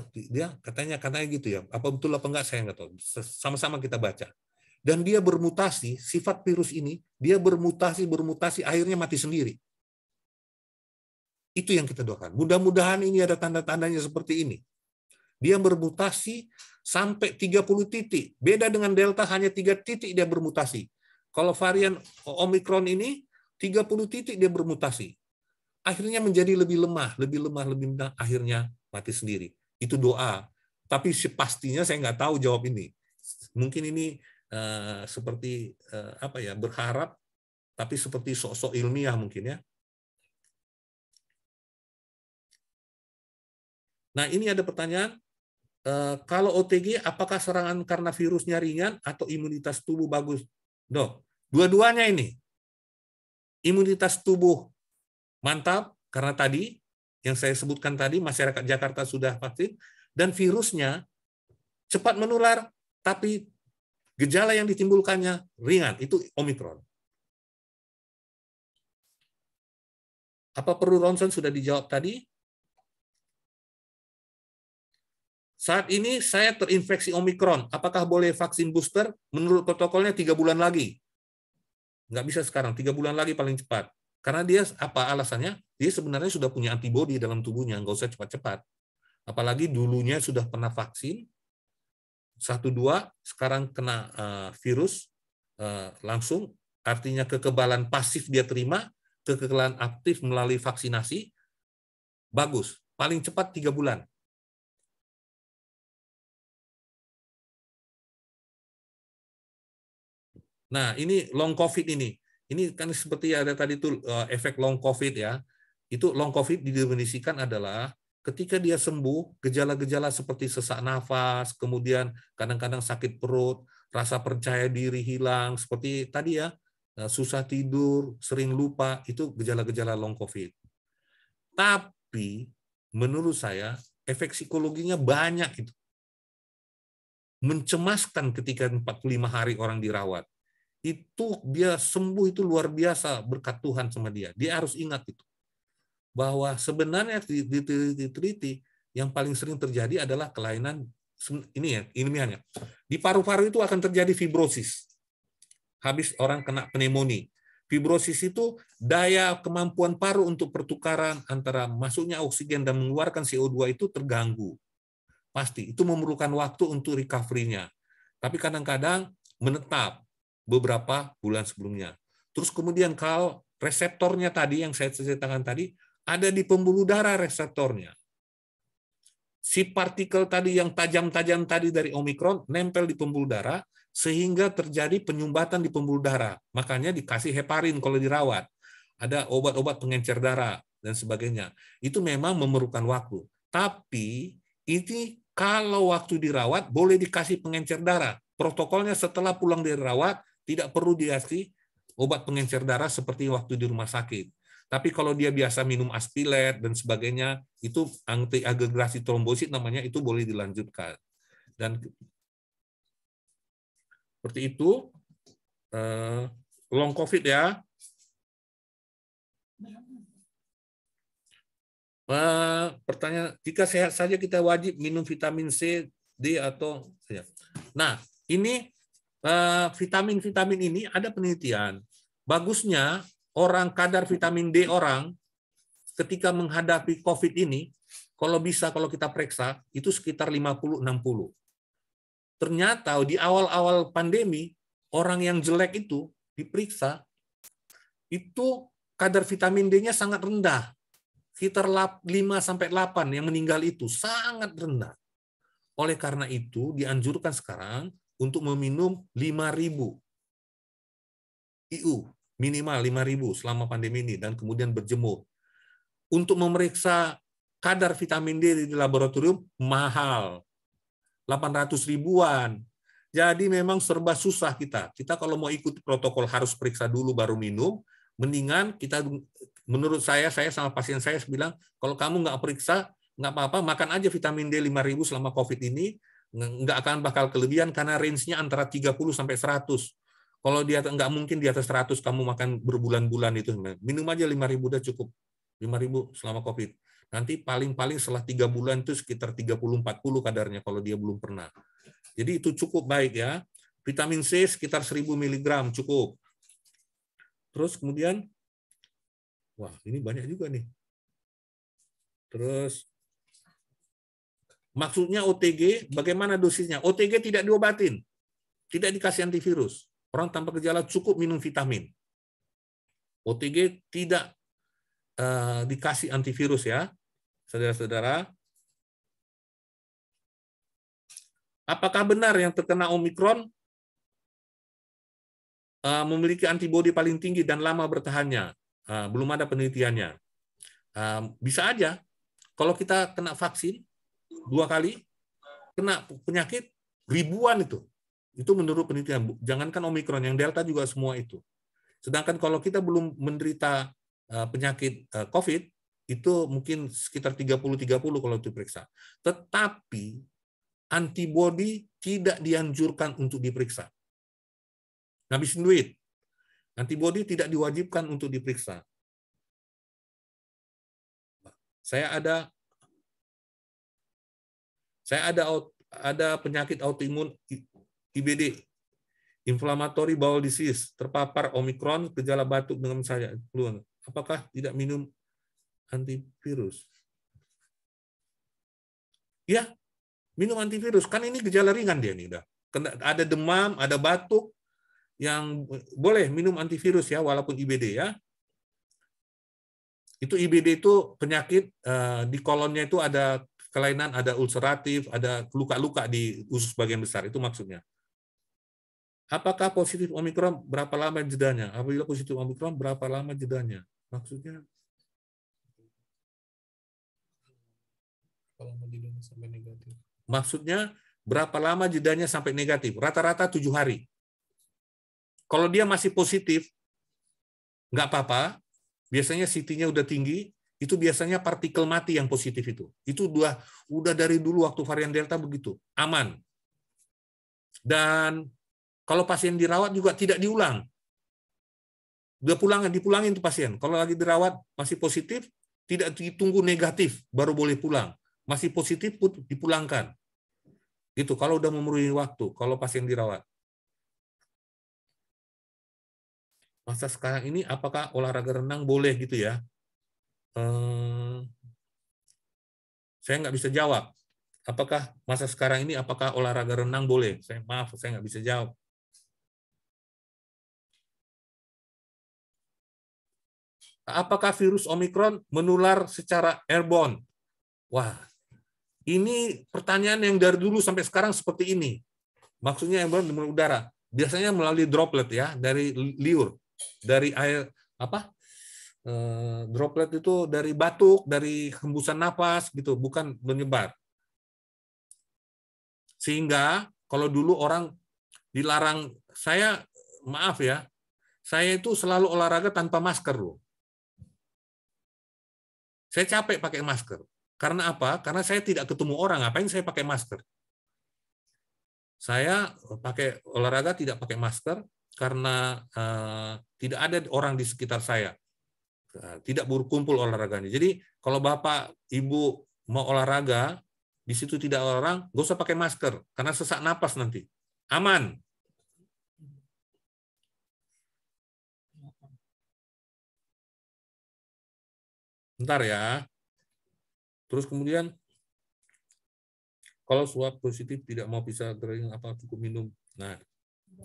katanya gitu ya. Apa betul apa enggak saya nggak tahu. Sama-sama kita baca. Dan dia bermutasi, sifat virus ini, dia bermutasi, akhirnya mati sendiri. Itu yang kita doakan. Mudah-mudahan ini ada tanda-tandanya seperti ini. Dia bermutasi sampai 30 titik. Beda dengan Delta, hanya 3 titik dia bermutasi. Kalau varian Omikron ini, 30 titik dia bermutasi. Akhirnya menjadi lebih lemah, akhirnya mati sendiri. Itu doa. Tapi pastinya saya nggak tahu jawab ini. Mungkin ini seperti berharap, tapi seperti sok-sok ilmiah mungkin ya. Nah, ini ada pertanyaan. Kalau OTG, apakah serangan karena virusnya ringan atau imunitas tubuh bagus? Dok, dua-duanya ini. Imunitas tubuh mantap, karena tadi, yang saya sebutkan tadi, masyarakat Jakarta sudah vaksin, dan virusnya cepat menular, tapi gejala yang ditimbulkannya ringan. Itu Omikron. Apa perlu ronsen sudah dijawab tadi? Saat ini saya terinfeksi Omikron. Apakah boleh vaksin booster? Menurut protokolnya 3 bulan lagi. Nggak bisa sekarang, 3 bulan lagi paling cepat. Karena dia, apa alasannya? Dia sebenarnya sudah punya antibodi dalam tubuhnya, nggak usah cepat-cepat. Apalagi dulunya sudah pernah vaksin, 1-2, sekarang kena virus, langsung, artinya kekebalan pasif dia terima, kekebalan aktif melalui vaksinasi, bagus. Paling cepat 3 bulan. Nah, ini long COVID ini. Ini kan seperti ada tadi tuh efek long COVID ya. Itu long COVID didefinisikan adalah ketika dia sembuh, gejala-gejala seperti sesak nafas, kemudian kadang-kadang sakit perut, rasa percaya diri hilang, seperti tadi ya, susah tidur, sering lupa, itu gejala-gejala long COVID. Tapi menurut saya efek psikologinya banyak itu. Mencemaskan ketika 45 hari orang dirawat. Itu dia sembuh itu luar biasa berkat Tuhan sama dia. Dia harus ingat itu. Bahwa sebenarnya diteliti yang paling sering terjadi adalah kelainan ini ya, ilmiahnya. Di paru-paru itu akan terjadi fibrosis. Habis orang kena pneumonia. Fibrosis itu daya kemampuan paru untuk pertukaran antara masuknya oksigen dan mengeluarkan CO2 itu terganggu. Pasti itu memerlukan waktu untuk recovery-nya. Tapi kadang-kadang menetap beberapa bulan sebelumnya. Terus kemudian kalau reseptornya tadi yang saya ceritakan tadi ada di pembuluh darah reseptornya. Si partikel tadi yang tajam-tajam tadi dari Omikron nempel di pembuluh darah sehingga terjadi penyumbatan di pembuluh darah. Makanya dikasih heparin kalau dirawat. Ada obat-obat pengencer darah dan sebagainya. Itu memang memerlukan waktu. Tapi ini kalau waktu dirawat boleh dikasih pengencer darah. Protokolnya setelah pulang dari rawat tidak perlu dikasih obat pengencer darah seperti waktu di rumah sakit. Tapi kalau dia biasa minum aspilet dan sebagainya, itu antiagregasi trombosit namanya, itu boleh dilanjutkan. Dan seperti itu, long COVID ya. Pertanyaan, jika sehat saja kita wajib minum vitamin C, D atau ya. Nah, ini vitamin-vitamin ini ada penelitian. Bagusnya orang kadar vitamin D orang ketika menghadapi COVID ini, kalau kita periksa, itu sekitar 50-60. Ternyata di awal-awal pandemi, orang yang jelek itu diperiksa, itu kadar vitamin D-nya sangat rendah. Sekitar 5-8 yang meninggal itu sangat rendah. Oleh karena itu, dianjurkan sekarang untuk meminum 5.000 IU, minimal 5.000 selama pandemi ini, dan kemudian berjemur. Untuk memeriksa kadar vitamin D di laboratorium, mahal. 800 ribuan. Jadi memang serba susah kita. Kita kalau mau ikut protokol harus periksa dulu baru minum, mendingan kita, menurut saya sama pasien saya bilang, kalau kamu nggak periksa, nggak apa-apa, makan aja vitamin D 5.000 selama COVID ini, nggak akan bakal kelebihan karena range-nya antara 30 sampai 100. Kalau dia nggak mungkin di atas 100 kamu makan berbulan-bulan itu. Minum aja 5.000 udah cukup. 5.000 selama COVID. Nanti paling-paling setelah 3 bulan itu sekitar 30-40 kadarnya kalau dia belum pernah. Jadi itu cukup baik ya. Vitamin C sekitar 1.000 mg cukup. Terus kemudian, wah ini banyak juga nih. Terus, maksudnya OTG, bagaimana dosisnya? OTG tidak diobatin, tidak dikasih antivirus. Orang tanpa gejala cukup minum vitamin. OTG tidak dikasih antivirus ya, saudara-saudara. Apakah benar yang terkena Omikron memiliki antibodi paling tinggi dan lama bertahannya? Belum ada penelitiannya. Bisa aja. Kalau kita kena vaksin 2 kali, kena penyakit ribuan itu menurut penelitian. Jangankan Omikron, yang Delta juga semua itu. Sedangkan kalau kita belum menderita penyakit COVID, itu mungkin sekitar 30-30 kalau diperiksa. Tetapi antibodi tidak dianjurkan untuk diperiksa. Ngabisin duit. Antibodi tidak diwajibkan untuk diperiksa. Saya ada penyakit autoimun IBD, inflammatory bowel disease, terpapar Omikron, gejala batuk dengan saya. Apakah tidak minum antivirus? Ya, minum antivirus. Kan ini gejala ringan dia nih udah. Ada demam, ada batuk, yang boleh minum antivirus ya, walaupun IBD ya. Itu IBD itu penyakit di kolonnya itu ada kelainan, ada ulceratif, ada luka-luka di usus bagian besar, itu maksudnya. Apakah positif Omikron, berapa lama jedanya? Apabila positif Omikron, berapa lama jedanya? Maksudnya berapa lama jedanya sampai negatif? Rata-rata 7 hari. Kalau dia masih positif, nggak apa-apa. Biasanya CT-nya udah tinggi, itu biasanya partikel mati yang positif itu. Itu udah dari dulu waktu varian Delta begitu, aman. Dan kalau pasien dirawat juga tidak diulang. Dipulangin tuh pasien. Kalau lagi dirawat masih positif, tidak ditunggu negatif baru boleh pulang. Masih positif pun dipulangkan. Gitu kalau udah memenuhi waktu kalau pasien dirawat. Masa sekarang ini apakah olahraga renang boleh gitu ya? Saya nggak bisa jawab. Apakah masa sekarang ini apakah olahraga renang boleh? Maaf, saya nggak bisa jawab. Apakah virus Omikron menular secara airborne? Wah, ini pertanyaan yang dari dulu sampai sekarang seperti ini. Maksudnya airborne melalui udara. Biasanya melalui droplet ya, dari liur. Dari air droplet itu dari batuk, dari hembusan napas gitu, bukan menyebar. Sehingga kalau dulu orang dilarang, maaf ya, saya itu selalu olahraga tanpa masker loh. Saya capek pakai masker. Karena apa? Karena saya tidak ketemu orang, ngapain saya pakai masker? Saya pakai olahraga tidak pakai masker karena tidak ada orang di sekitar saya, tidak berkumpul olahraganya. Jadi kalau Bapak, Ibu mau olahraga, di situ tidak ada orang, nggak usah pakai masker, karena sesak napas nanti. Aman. Bentar ya. Terus kemudian, kalau swab positif tidak mau PCR, apa cukup minum? Nah,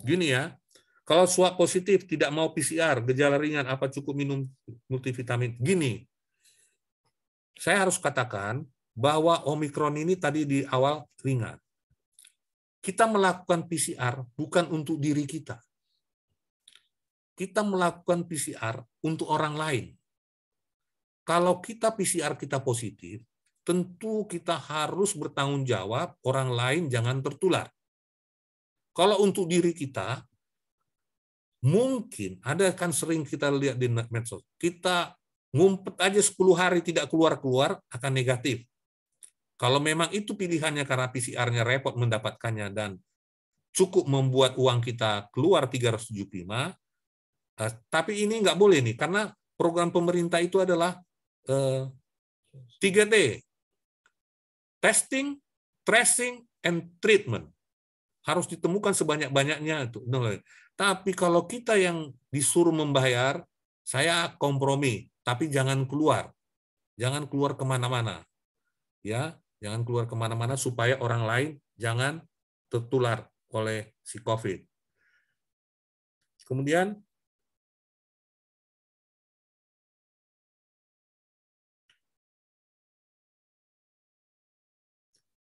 gini ya. Kalau swab positif tidak mau PCR, gejala ringan, apa cukup minum multivitamin? Gini, saya harus katakan bahwa Omikron ini tadi di awal ringan. Kita melakukan PCR bukan untuk diri kita. Kita melakukan PCR untuk orang lain. Kalau kita PCR kita positif, tentu kita harus bertanggung jawab orang lain jangan tertular. Kalau untuk diri kita, mungkin, ada kan sering kita lihat di medsos, kita ngumpet aja 10 hari tidak keluar-keluar akan negatif. Kalau memang itu pilihannya karena PCR-nya repot mendapatkannya dan cukup membuat uang kita keluar 375, tapi ini nggak boleh nih, karena program pemerintah itu adalah 3T. Testing, tracing, and treatment. Harus ditemukan sebanyak-banyaknya itu. Tapi kalau kita yang disuruh membayar, saya kompromi, tapi jangan keluar. Jangan keluar kemana-mana. Ya, jangan keluar kemana-mana supaya orang lain jangan tertular oleh si COVID. Kemudian,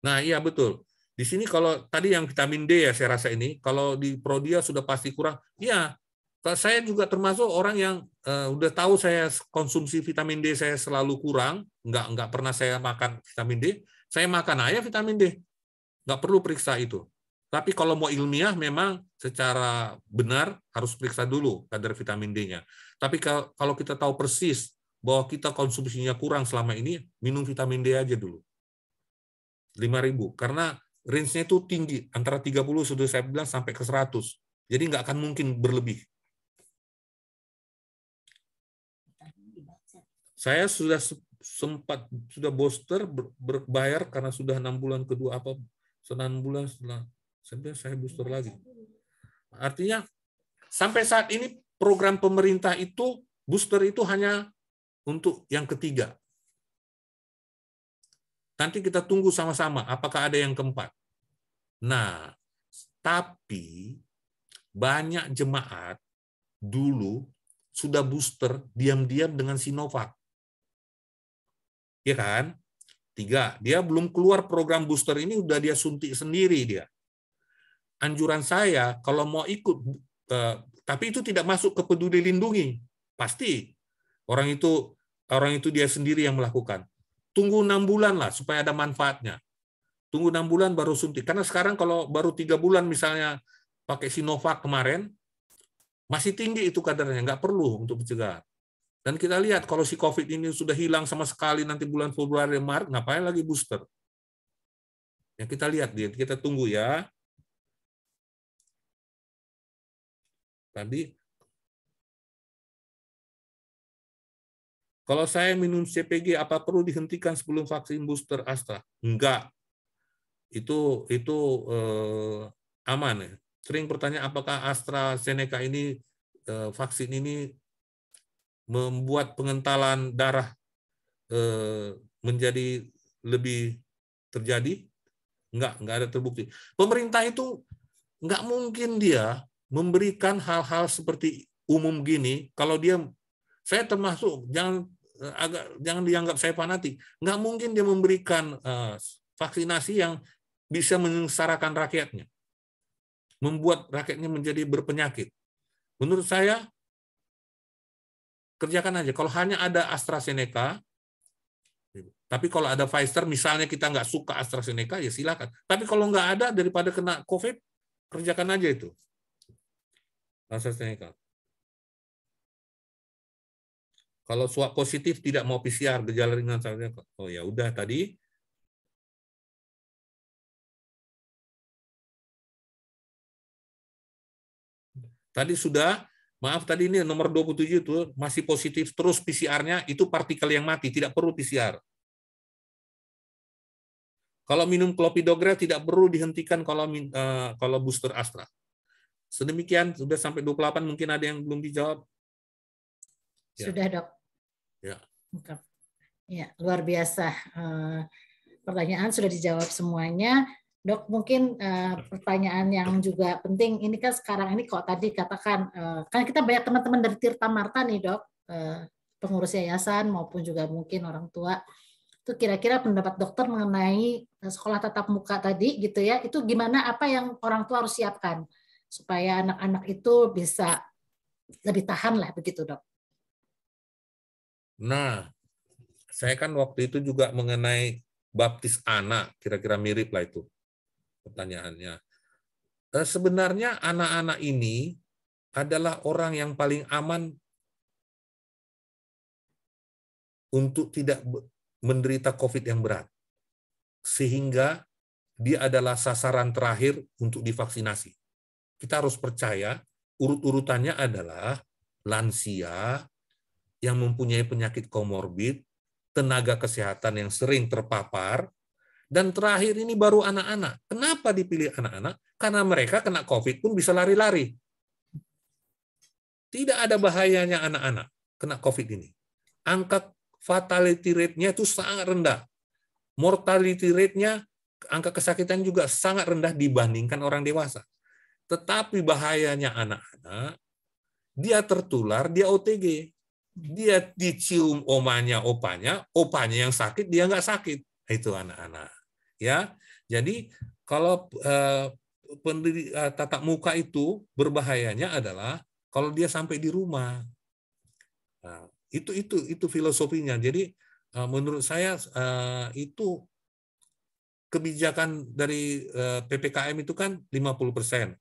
nah iya betul. Di sini kalau tadi yang vitamin D ya saya rasa ini, kalau di Prodia sudah pasti kurang. Ya, saya juga termasuk orang yang udah tahu saya konsumsi vitamin D saya selalu kurang, nggak pernah saya makan vitamin D, saya makan aja vitamin D, nggak perlu periksa itu. Tapi kalau mau ilmiah memang secara benar harus periksa dulu kadar vitamin D-nya. Tapi kalau kita tahu persis bahwa kita konsumsinya kurang selama ini, minum vitamin D aja dulu. 5.000, karena range-nya itu tinggi, antara 30 sudah saya bilang sampai ke 100. Jadi nggak akan mungkin berlebih. Saya sudah sudah booster berbayar karena sudah 6 bulan kedua 6 bulan setelah saya booster lagi. Artinya sampai saat ini program pemerintah itu booster itu hanya untuk yang ketiga. Nanti kita tunggu sama-sama apakah ada yang keempat. Nah, tapi banyak jemaat dulu sudah booster diam-diam dengan Sinovac. Ya kan? 3, dia belum keluar program booster ini udah dia suntik sendiri dia. Anjuran saya kalau mau ikut, tapi itu tidak masuk ke Peduli Lindungi, pasti orang itu dia sendiri yang melakukan. Tunggu 6 bulan lah supaya ada manfaatnya. Tunggu 6 bulan baru suntik. Karena sekarang kalau baru 3 bulan misalnya pakai Sinovac kemarin, masih tinggi itu kadarnya, nggak perlu untuk pencegahan. Dan kita lihat kalau si COVID ini sudah hilang sama sekali nanti bulan Februari, Maret, ngapain lagi booster? Ya kita lihat, kita tunggu ya. Tadi kalau saya minum CPG, apa perlu dihentikan sebelum vaksin booster Astra? Enggak. Itu aman ya. Sering bertanya apakah AstraZeneca ini vaksin ini membuat pengentalan darah menjadi lebih terjadi? Enggak ada terbukti. Pemerintah itu enggak mungkin dia memberikan hal-hal seperti umum gini kalau dia, saya termasuk, jangan dianggap saya fanatik. Nggak mungkin dia memberikan vaksinasi yang bisa menyengsarakan rakyatnya, membuat rakyatnya menjadi berpenyakit. Menurut saya, kerjakan aja. Kalau hanya ada AstraZeneca, tapi kalau ada Pfizer, misalnya kita nggak suka AstraZeneca, ya silakan. Tapi kalau nggak ada, daripada kena COVID, kerjakan aja itu AstraZeneca. Kalau swab positif tidak mau PCR, gejala ringan saja. Oh ya udah tadi. Tadi sudah, maaf tadi ini nomor 27 itu masih positif terus PCR-nya itu partikel yang mati, tidak perlu PCR. Kalau minum Clopidogrel tidak perlu dihentikan kalau booster Astra. Sedemikian sudah sampai 28, mungkin ada yang belum dijawab. Ya. Sudah, Dok. Ya. Ya, luar biasa. Pertanyaan sudah dijawab semuanya. Dok, mungkin pertanyaan yang juga penting, ini kan sekarang ini kok tadi katakan, kan kita banyak teman-teman dari Tirta Marta nih, Dok, pengurus yayasan maupun juga mungkin orang tua. Itu kira-kira pendapat dokter mengenai sekolah tatap muka tadi gitu ya, itu gimana, apa yang orang tua harus siapkan supaya anak-anak itu bisa lebih tahan lah begitu, Dok. Nah, saya kan waktu itu juga mengenai baptis anak, kira-kira mirip lah itu pertanyaannya. Sebenarnya anak-anak ini adalah orang yang paling aman untuk tidak menderita COVID yang berat. sehingga dia adalah sasaran terakhir untuk divaksinasi. Kita harus percaya urut-urutannya adalah lansia yang mempunyai penyakit komorbid, tenaga kesehatan yang sering terpapar, dan terakhir ini baru anak-anak. Kenapa dipilih anak-anak? Karena mereka kena COVID pun bisa lari-lari. Tidak ada bahayanya anak-anak kena COVID ini. Angka fatality rate-nya itu sangat rendah. Mortality rate-nya, angka kesakitan juga sangat rendah dibandingkan orang dewasa. Tetapi bahayanya anak-anak, dia tertular, dia OTG. Dia dicium omanya, opanya yang sakit, dia nggak sakit. Itu anak-anak. Ya, jadi kalau tatap muka itu berbahayanya adalah kalau dia sampai di rumah. Nah, itu filosofinya. Jadi menurut saya itu kebijakan dari PPKM itu kan 50%.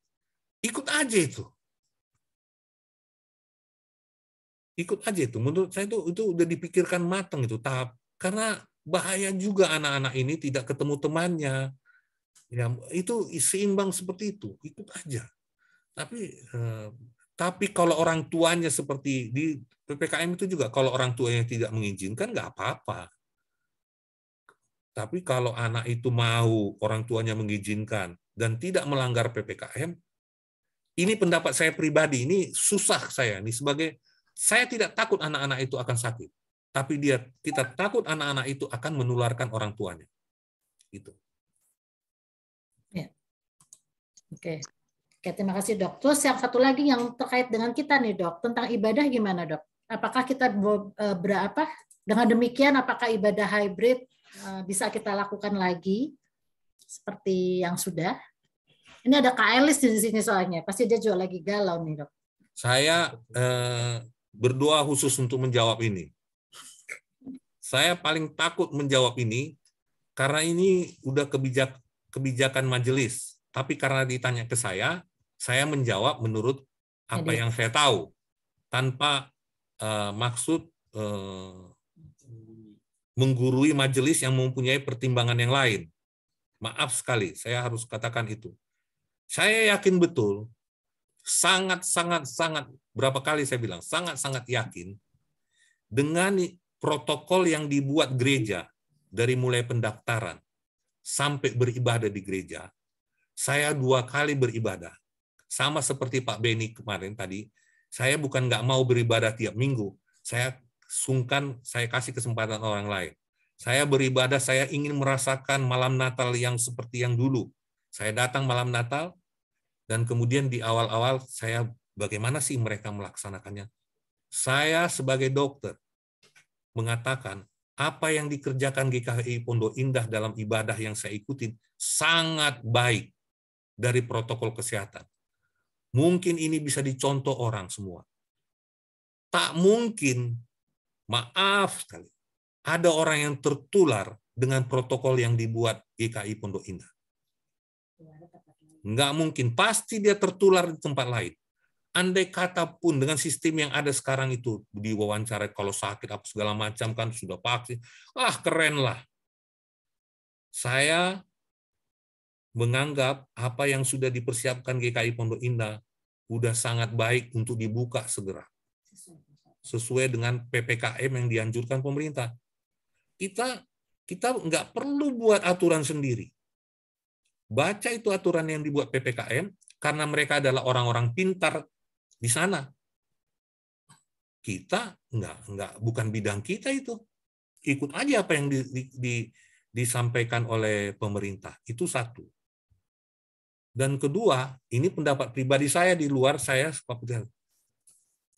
Ikut aja itu. Ikut aja itu. Menurut saya itu udah dipikirkan matang itu tahap. Karena bahaya juga anak-anak ini tidak ketemu temannya. Ya, itu seimbang seperti itu. Ikut aja. Tapi kalau orang tuanya seperti di PPKM itu juga, kalau orang tuanya tidak mengizinkan, nggak apa-apa. Tapi kalau anak itu mau, orang tuanya mengizinkan, dan tidak melanggar PPKM, ini pendapat saya pribadi, ini susah saya. Ini saya tidak takut anak-anak itu akan sakit. Tapi kita takut anak-anak itu akan menularkan orang tuanya. Gitu. Ya. Oke. Oke, terima kasih dok. Terus yang satu lagi yang terkait dengan kita nih dok, tentang ibadah gimana dok? Apakah kita dengan demikian apakah ibadah hybrid bisa kita lakukan lagi seperti yang sudah? Ini ada Kak Elis di sini soalnya, pasti dia juga lagi galau nih dok. Saya berdoa khusus untuk menjawab ini. Saya paling takut menjawab ini karena ini udah kebijakan majelis. Tapi karena ditanya ke saya menjawab menurut apa yang saya tahu tanpa maksud menggurui majelis yang mempunyai pertimbangan yang lain. Maaf sekali, saya harus katakan itu. Saya yakin betul, sangat berapa kali saya bilang, sangat yakin dengan protokol yang dibuat gereja dari mulai pendaftaran sampai beribadah di gereja. Saya 2 kali beribadah. Sama seperti Pak Beni kemarin tadi, saya bukan nggak mau beribadah tiap minggu. Saya kasih kesempatan orang lain. Saya beribadah, saya ingin merasakan malam Natal yang seperti yang dulu. Saya datang malam Natal, dan kemudian di awal-awal saya bagaimana sih mereka melaksanakannya. Saya sebagai dokter mengatakan apa yang dikerjakan GKI Pondok Indah dalam ibadah yang saya ikutin sangat baik dari protokol kesehatan. Mungkin ini bisa dicontoh orang semua. Tak mungkin, maaf sekali, ada orang yang tertular dengan protokol yang dibuat GKI Pondok Indah. Nggak mungkin, pasti dia tertular di tempat lain. Andai kata pun dengan sistem yang ada sekarang itu, diwawancara kalau sakit apa segala macam kan sudah vaksin, keren lah. Saya menganggap apa yang sudah dipersiapkan GKI Pondok Indah sudah sangat baik untuk dibuka segera. Sesuai dengan PPKM yang dianjurkan pemerintah. Kita nggak perlu buat aturan sendiri. Baca itu aturan yang dibuat PPKM, karena mereka adalah orang-orang pintar di sana. Kita bukan bidang kita itu. Ikut aja apa yang disampaikan oleh pemerintah. Itu satu. Dan kedua, ini pendapat pribadi saya di luar saya seperti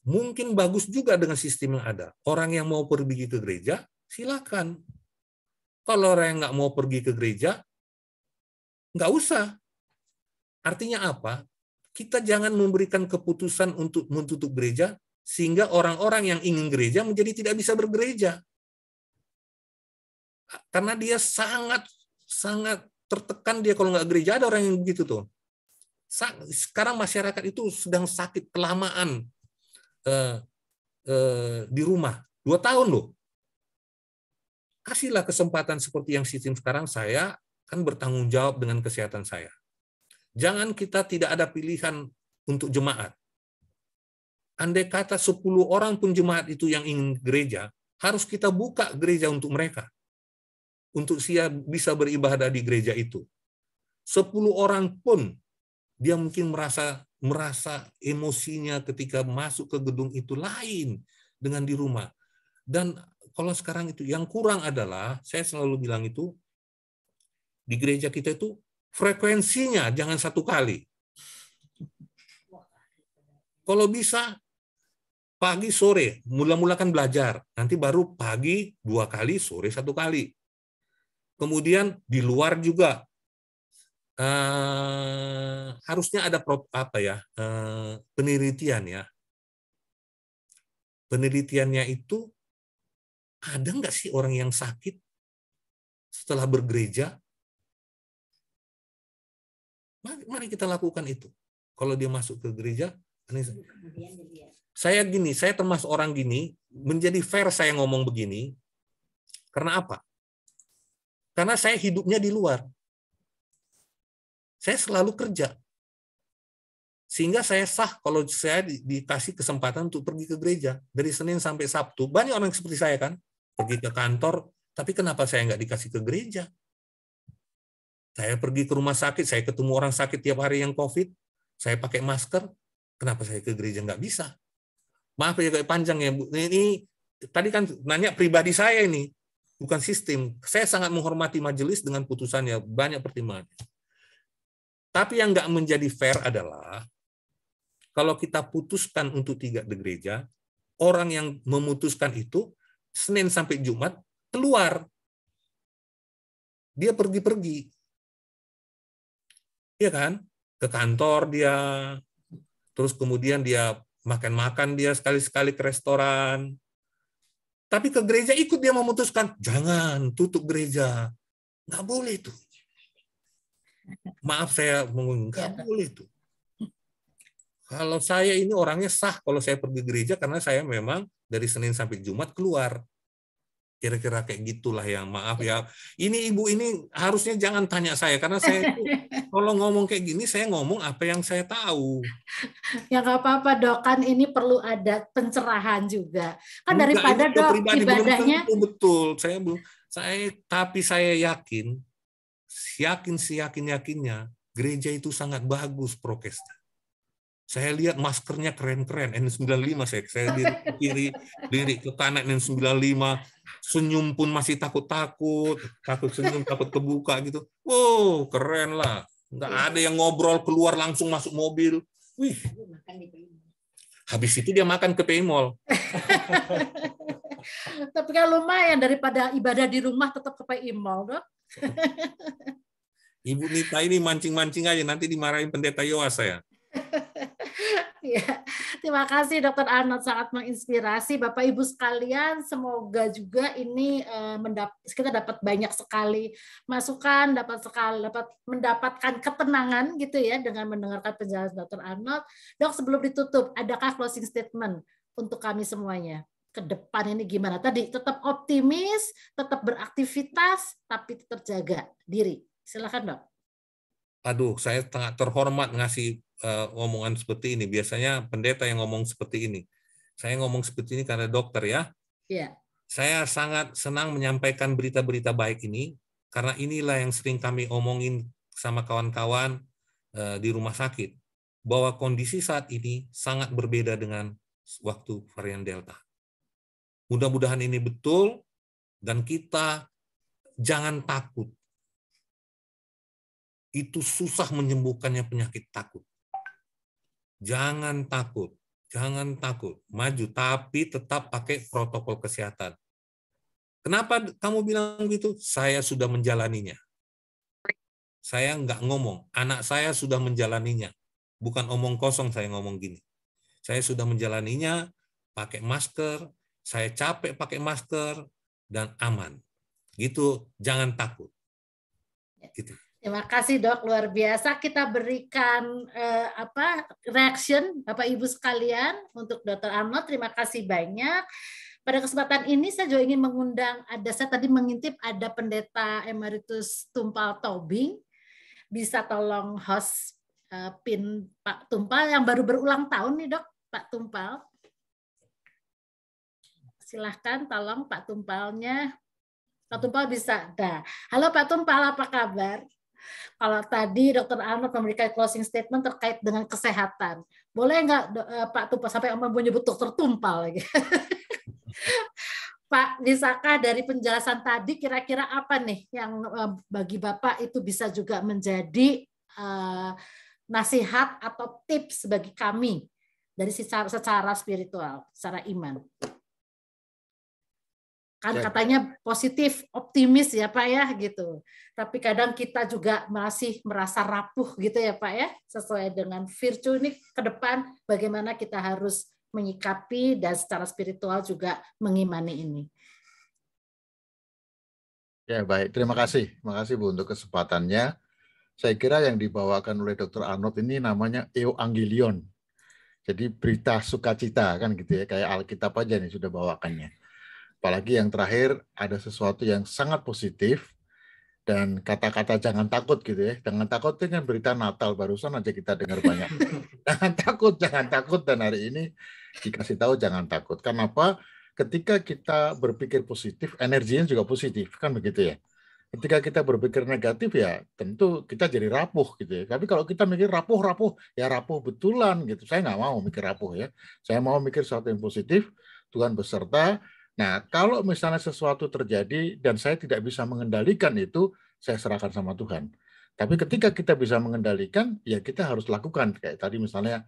mungkin bagus juga dengan sistem yang ada. Orang yang mau pergi ke gereja, silakan. Kalau orang yang nggak mau pergi ke gereja, nggak usah. Artinya apa? Kita jangan memberikan keputusan untuk menutup gereja, sehingga orang-orang yang ingin gereja menjadi tidak bisa bergereja. Karena dia sangat tertekan dia kalau nggak gereja. Ada orang yang begitu tuh. Sekarang masyarakat itu sedang sakit kelamaan di rumah. 2 tahun loh. kasihlah kesempatan seperti yang sistem sekarang, saya kan bertanggung jawab dengan kesehatan saya. Jangan kita tidak ada pilihan untuk jemaat. Andai kata 10 orang pun jemaat itu yang ingin gereja, harus kita buka gereja untuk mereka. Untuk siap bisa beribadah di gereja itu. 10 orang pun dia mungkin merasa emosinya ketika masuk ke gedung itu lain dengan di rumah. Dan kalau sekarang itu yang kurang adalah, saya selalu bilang itu, di gereja kita itu frekuensinya jangan 1 kali. Kalau bisa pagi sore, mula-mula kan belajar, nanti baru pagi 2 kali, sore 1 kali. Kemudian di luar juga harusnya ada penelitian ya. Penelitiannya itu ada nggak sih orang yang sakit setelah bergereja? Mari kita lakukan itu. Kalau dia masuk ke gereja, saya termasuk orang gini, menjadi fair saya ngomong begini, karena apa? Karena saya hidupnya di luar. Saya selalu kerja. Sehingga saya sah kalau saya dikasih kesempatan untuk pergi ke gereja. Dari Senin sampai Sabtu. Banyak orang seperti saya kan, pergi ke kantor, tapi kenapa saya nggak dikasih ke gereja? Saya pergi ke rumah sakit, saya ketemu orang sakit tiap hari yang COVID, saya pakai masker, kenapa saya ke gereja nggak bisa? Maaf ya kayak panjang ya, Bu. Ini tadi kan nanya pribadi saya ini, bukan sistem. Saya sangat menghormati majelis dengan putusannya, banyak pertimbangan. Tapi yang nggak menjadi fair adalah, kalau kita putuskan untuk tidak di gereja, orang yang memutuskan itu, Senin sampai Jumat, keluar. Dia pergi-pergi. Iya kan? Ke kantor dia, terus kemudian dia makan-makan dia sekali-sekali ke restoran. Tapi ke gereja ikut dia memutuskan, jangan tutup gereja. Nggak boleh itu. Maaf saya ngomong, nggak boleh itu. Kalau saya ini orangnya sah kalau saya pergi gereja karena saya memang dari Senin sampai Jumat keluar. Kira-kira kayak gitulah yang maaf ya. Ini Ibu ini harusnya jangan tanya saya karena saya itu, kalau ngomong kayak gini saya ngomong apa yang saya tahu. Ya nggak apa-apa Dok, kan ini perlu ada pencerahan juga. Kan daripada Dok ibadahnya betul. Tapi saya yakin seyakin-yakinnya gereja itu sangat bagus prokesnya. Saya lihat maskernya keren-keren, N95 saya diri ke kanan N95, senyum pun masih takut senyum, takut kebuka gitu. Wow, keren lah. Nggak ada yang ngobrol keluar langsung masuk mobil. Wih. Habis itu dia makan ke PI Mall. Tapi kan lumayan daripada ibadah di rumah tetap ke PI Mall, Dok. Ibu Nita ini mancing-mancing aja, nanti dimarahin pendeta Yoas saya. Ya, terima kasih Dr. Arnold, sangat menginspirasi Bapak Ibu sekalian. Semoga juga ini kita dapat banyak sekali masukan, dapat mendapatkan ketenangan gitu ya dengan mendengarkan penjelasan Dr. Arnold. Dok, sebelum ditutup, adakah closing statement untuk kami semuanya? Ke depan ini gimana? Tadi tetap optimis, tetap beraktivitas, tapi tetap jaga diri. Silakan Dok. Aduh, saya sangat terhormat ngasih omongan seperti ini. Biasanya pendeta yang ngomong seperti ini. Saya ngomong seperti ini karena dokter ya. Iya. Saya sangat senang menyampaikan berita-berita baik ini karena inilah yang sering kami omongin sama kawan-kawan di rumah sakit, bahwa kondisi saat ini sangat berbeda dengan waktu varian Delta. Mudah-mudahan ini betul dan kita jangan takut. Itu susah menyembuhkannya penyakit takut. Jangan takut, maju, tapi tetap pakai protokol kesehatan. Kenapa kamu bilang gitu? Saya sudah menjalaninya. Saya nggak ngomong, anak saya sudah menjalaninya. Bukan omong kosong saya ngomong gini. Saya sudah menjalaninya, pakai masker, saya capek pakai masker, dan aman. Gitu, jangan takut. Gitu. Terima kasih Dok, luar biasa. Kita berikan reaction Bapak Ibu sekalian untuk Dr. Arnold. Terima kasih banyak. Pada kesempatan ini saya juga ingin mengundang, saya tadi mengintip ada Pendeta Emeritus Tumpal Tobing, bisa tolong host pin Pak Tumpal yang baru berulang tahun nih Dok, Pak Tumpal. Silahkan tolong Pak Tumpalnya. Pak Tumpal bisa. Nah, halo Pak Tumpal, apa kabar? Kalau tadi Dr. Arnold memberikan closing statement terkait dengan kesehatan, boleh nggak Pak Tumpal sampai menyebut Dr. Tumpal lagi? Pak, bisakah dari penjelasan tadi kira-kira apa nih yang bagi Bapak itu bisa juga menjadi nasihat atau tips bagi kami dari secara spiritual, secara iman? Kan katanya positif, optimis ya Pak ya gitu. Tapi kadang kita juga masih merasa rapuh gitu ya Pak ya, sesuai dengan virtue ini ke depan bagaimana kita harus menyikapi dan secara spiritual juga mengimani ini. Ya baik, terima kasih Bu untuk kesempatannya. Saya kira yang dibawakan oleh Dr. Arnold ini namanya Euangelion. Jadi berita sukacita kan gitu ya, kayak Alkitab aja nih sudah bawakannya. Apalagi yang terakhir ada sesuatu yang sangat positif dan kata-kata jangan takut gitu ya. Jangan takut itu kan berita Natal barusan aja kita dengar banyak. Jangan takut dan hari ini dikasih tahu jangan takut. Kenapa? Ketika kita berpikir positif, energinya juga positif kan begitu ya. Ketika kita berpikir negatif ya tentu kita jadi rapuh gitu ya. Tapi kalau kita mikir rapuh ya rapuh betulan gitu. Saya nggak mau mikir rapuh ya. Saya mau mikir sesuatu yang positif. Tuhan beserta. Nah, kalau misalnya sesuatu terjadi dan saya tidak bisa mengendalikan itu, saya serahkan sama Tuhan. Tapi ketika kita bisa mengendalikan, ya kita harus lakukan. Kayak tadi misalnya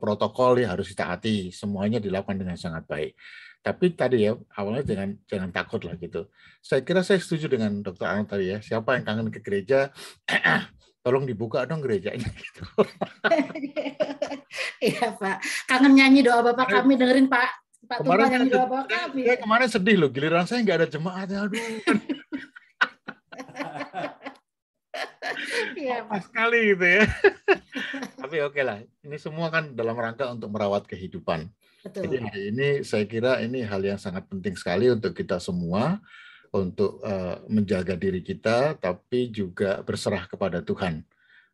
protokol ya harus ditaati, semuanya dilakukan dengan sangat baik. Tapi tadi ya awalnya jangan takut lah gitu. Saya kira saya setuju dengan Dr. Arnold tadi ya. Siapa yang kangen ke gereja, tolong dibuka dong gerejanya gitu. Iya Pak, kangen nyanyi doa Bapak kami, dengerin Pak Tumpal nyanyi doa Bapak kami. Saya kemarin sedih loh, giliran saya nggak ada jemaat, aduh. Iya Pak. Sekali gitu ya. Tapi oke lah, ini semua kan dalam rangka untuk merawat kehidupan. Betul. Jadi hari ini saya kira ini hal yang sangat penting sekali untuk kita semua, untuk menjaga diri kita, tapi juga berserah kepada Tuhan.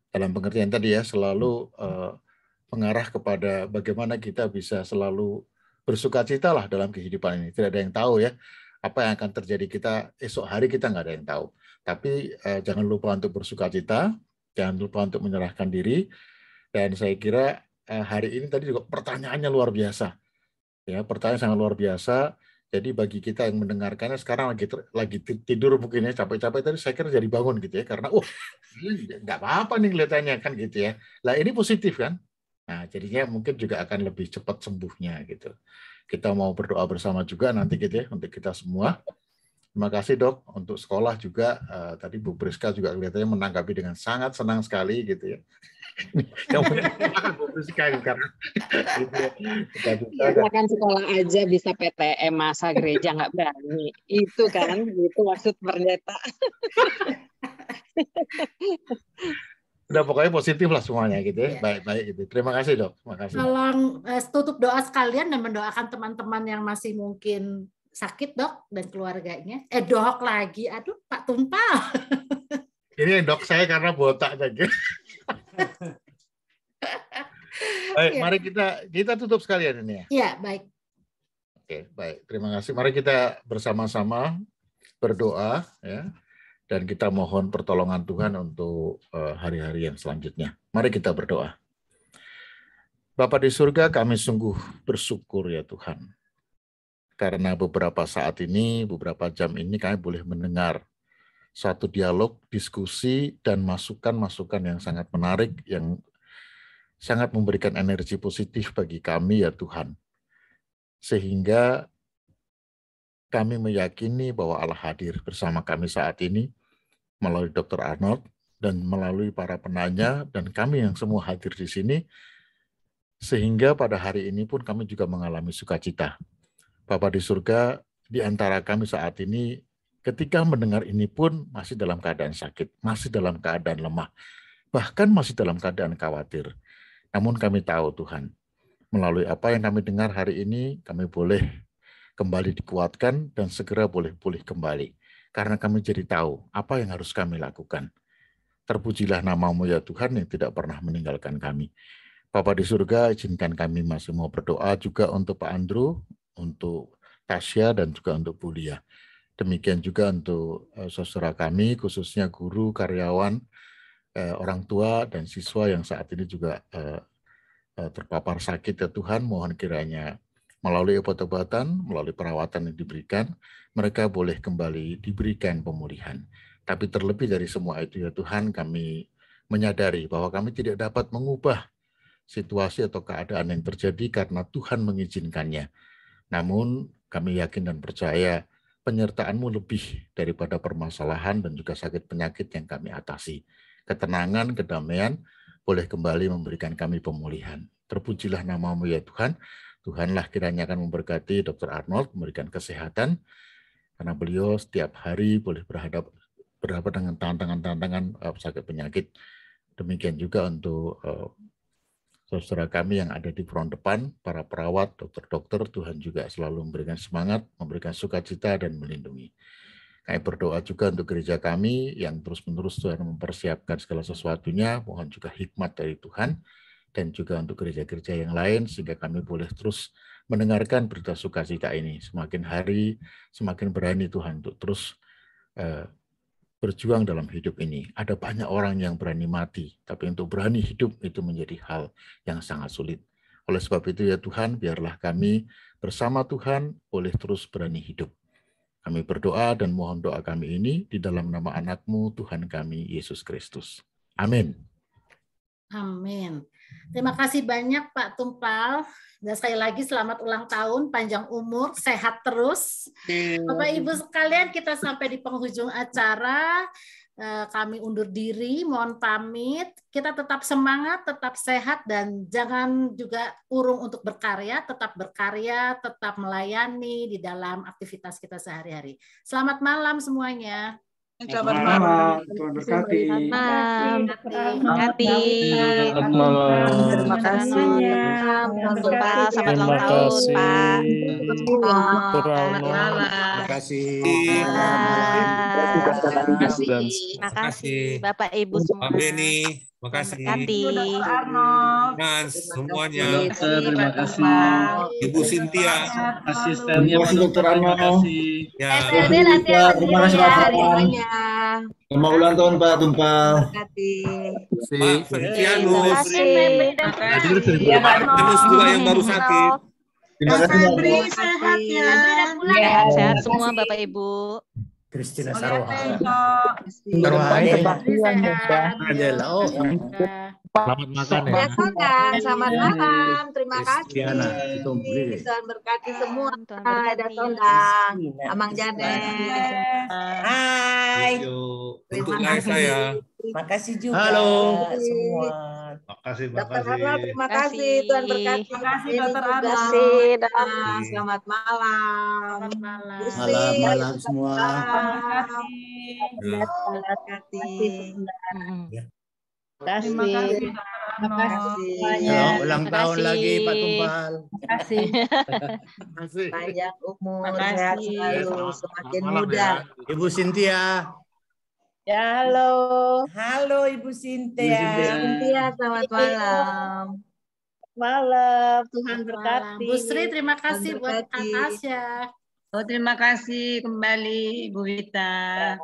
Dalam pengertian tadi ya, selalu mengarah kepada bagaimana kita bisa selalu bersukacita lah dalam kehidupan ini. Tidak ada yang tahu ya, apa yang akan terjadi kita esok hari, kita nggak ada yang tahu. Tapi jangan lupa untuk bersukacita, jangan lupa untuk menyerahkan diri. Dan saya kira hari ini tadi juga pertanyaannya luar biasa. Ya, pertanyaan sangat luar biasa. Jadi bagi kita yang mendengarkannya sekarang lagi tidur mungkin ya, capek-capek tadi saya kira jadi bangun gitu ya, karena nggak apa-apa nih kelihatannya kan gitu ya. Lah ini positif kan. Nah jadinya mungkin juga akan lebih cepat sembuhnya gitu. Kita mau berdoa bersama juga nanti gitu ya untuk kita semua. Terima kasih Dok, untuk sekolah juga tadi Bu Priska juga kelihatannya menanggapi dengan sangat senang sekali gitu ya. Yang punya silakan Bu Priska karena kita kan sekolah aja bisa PTM, masa gereja nggak berani. Itu kan itu maksud pendeta. Udah pokoknya positif lah semuanya gitu ya. Baik-baik gitu. Terima kasih Dok. Terima kasih. Tolong tutup doa sekalian dan mendoakan teman-teman yang masih mungkin sakit Dok dan keluarganya. Dok lagi, aduh Pak Tumpal. Ini Dok saya karena botak tadi. Baik, mari kita tutup sekalian ini ya. Iya, baik. Oke, baik. Terima kasih. Mari kita bersama-sama berdoa ya. Dan kita mohon pertolongan Tuhan untuk hari-hari yang selanjutnya. Mari kita berdoa. Bapa di surga, kami sungguh bersyukur ya Tuhan. Karena beberapa saat ini, beberapa jam ini kami boleh mendengar satu dialog, diskusi, dan masukan-masukan yang sangat menarik, yang sangat memberikan energi positif bagi kami ya Tuhan. Sehingga kami meyakini bahwa Allah hadir bersama kami saat ini, melalui Dr. Arnold, dan melalui para penanya, dan kami yang semua hadir di sini, sehingga pada hari ini pun kami juga mengalami sukacita. Bapa di surga, di antara kami saat ini, ketika mendengar ini pun masih dalam keadaan sakit, masih dalam keadaan lemah, bahkan masih dalam keadaan khawatir. Namun kami tahu Tuhan, melalui apa yang kami dengar hari ini, kami boleh kembali dikuatkan dan segera boleh pulih kembali. Karena kami jadi tahu apa yang harus kami lakukan. Terpujilah nama-Mu ya Tuhan yang tidak pernah meninggalkan kami. Bapa di surga, izinkan kami masih mau berdoa juga untuk Pak Andrew, untuk Tasya, dan juga untuk Bu Lia. Demikian juga untuk saudara kami, khususnya guru, karyawan, orang tua, dan siswa yang saat ini juga terpapar sakit ya Tuhan. Mohon kiranya melalui obat-obatan, melalui perawatan yang diberikan, mereka boleh kembali diberikan pemulihan. Tapi terlebih dari semua itu ya Tuhan, kami menyadari bahwa kami tidak dapat mengubah situasi atau keadaan yang terjadi karena Tuhan mengizinkannya. Namun kami yakin dan percaya penyertaan-Mu lebih daripada permasalahan dan juga sakit penyakit yang kami atasi. Ketenangan, kedamaian boleh kembali memberikan kami pemulihan. Terpujilah nama-Mu ya Tuhan. Tuhanlah kiranya akan memberkati Dr. Arnold, memberikan kesehatan, karena beliau setiap hari boleh berhadapan dengan tantangan-tantangan sakit penyakit. Demikian juga untuk saudara kami yang ada di front depan, para perawat, dokter-dokter, Tuhan juga selalu memberikan semangat, memberikan sukacita, dan melindungi. Kami berdoa juga untuk gereja kami yang terus-menerus Tuhan mempersiapkan segala sesuatunya, mohon juga hikmat dari Tuhan, dan juga untuk gereja-gereja yang lain, sehingga kami boleh terus mendengarkan berita sukacita ini. Semakin hari, semakin berani Tuhan untuk terus berjuang dalam hidup ini. Ada banyak orang yang berani mati, tapi untuk berani hidup itu menjadi hal yang sangat sulit. Oleh sebab itu ya Tuhan, biarlah kami bersama Tuhan boleh terus berani hidup. Kami berdoa dan mohon doa kami ini di dalam nama anak-Mu, Tuhan kami, Yesus Kristus. Amin. Amin. Terima kasih banyak Pak Tumpal. Dan sekali lagi selamat ulang tahun, panjang umur, sehat terus. Bapak Ibu sekalian, kita sampai di penghujung acara. Kami undur diri, mohon pamit. Kita tetap semangat, tetap sehat, dan jangan juga urung untuk berkarya, tetap melayani di dalam aktivitas kita sehari-hari. Selamat malam semuanya. Selamat malam, Tuhan berkati. Selamat malam. Terima kasih. Tumpal, selamat ulang tahun, Pak. Selamat malam. Terima kasih. Terima kasih, Bapak Ibu semua. Pak Beni, terima kasih. Mas, semuanya. Terima kasih. Ibu Cynthia. Asistennya Pak Dr. Arno. Ya. Terima kasih Pak semuanya. Selamat ulang tahun Pak Tumpal. Pak Felicianus. Felicianus juga yang baru sakit. Terima kasih Pak. Sehat ya. Sehat semua Bapak Ibu. Kristina Saroha. Selamat makan ya. Selamat malam. Terima kasih. Tuhan berkati semua. Ada Sondang, Amang Jade. Hai. Untuk saya. Makasih juga. Halo. Semua. Makasih. Dr. Arnold, terima kasih. Tuhan berkati. Terima kasih Dr. Arnold. Arnold. Selamat malam. Malam semua. Terima kasih. Terima kasih. Terima kasih. Ulang tahun lagi Pak Tumpal. Terima kasih. Panjang umur, sehat selalu, semakin muda. Ibu Cynthia. Ya, halo. Halo Ibu Cynthia. Cynthia, selamat malam. Malam, Tuhan berkati. Bu Sri, terima kasih buat Kak Tasya. Oh, terima kasih kembali Bu Wita.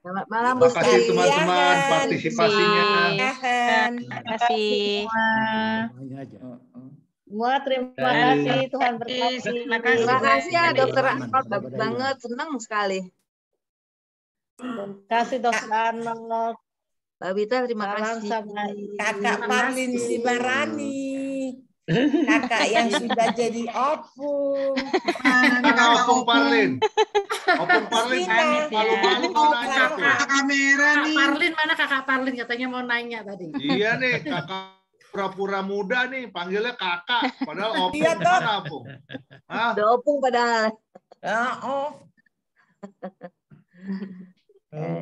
Selamat malam Bu Terima kasih teman-teman partisipasinya. Terima kasih. Semua terima kasih, Tuhan berkati. Terima kasih. Terima kasih ya Dokter Arnold, bagus banget, senang sekali. Terima kasih Dokter Arnold. Mbak Wita, terima kasih. Kakak Parlin Sibarani. Kakak yang sudah jadi opung. Kakak opung Parlin. Opung Parlin. Kakak kamera nih. Parlin mana Kakak Parlin? Katanya mau nanya tadi. Iya nih, kakak pura-pura muda nih, panggilnya kakak. Padahal opung. Iya, mana opung? Udah opung padahal.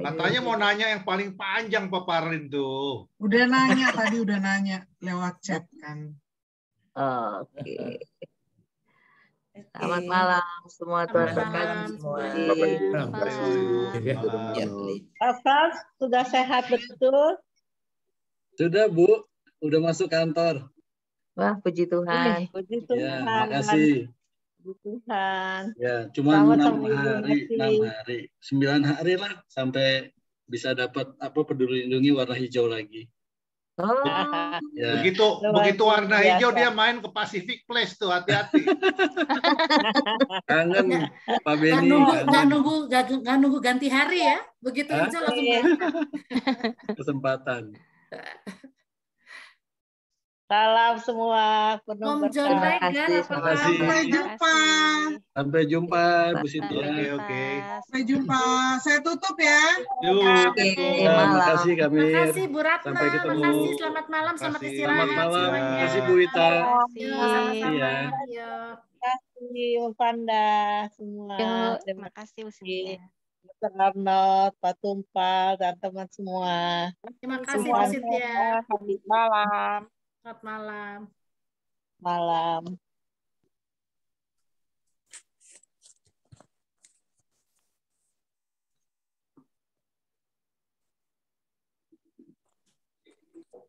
Katanya mau nanya yang paling panjang Pak Parlin tuh. Udah nanya tadi, udah nanya lewat chat kan. Oke. Selamat malam semua, Tuhan berkati semua. Pak Frans, sudah sehat betul? Sudah, Bu. Udah masuk kantor. Wah, puji Tuhan. Puji Ya, Tuhan. makasih. Puji Tuhan. Ya, cuma Selamat 6 hari, 9 hari lah sampai bisa dapat peduli lindungi warna hijau lagi. Oh, ya. Begitu warna hijau dia main ke Pacific Place tuh, hati-hati. Kangen Pak Beni. Nggak nunggu ganti hari ya, begitu hijau langsung kesempatan. Salam semua, penuh berkah. Sampai jumpa. Sampai jumpa, Bu Sintia. Oke. Sampai jumpa. Saya tutup ya. Terima kasih kami. Makasih Bu Ratna. Sampai ketemu. Makasih, selamat malam, selamat istirahat. Selamat malam. Semuanya. Terima kasih Bu Wita. Sama-sama. Terima kasih Ufanda semua. Terima kasih Bu Sintia. Dr. Arnold, Pak Tumpal, dan teman semua. Terima kasih Bu Sintia. Selamat malam. Selamat malam. Malam.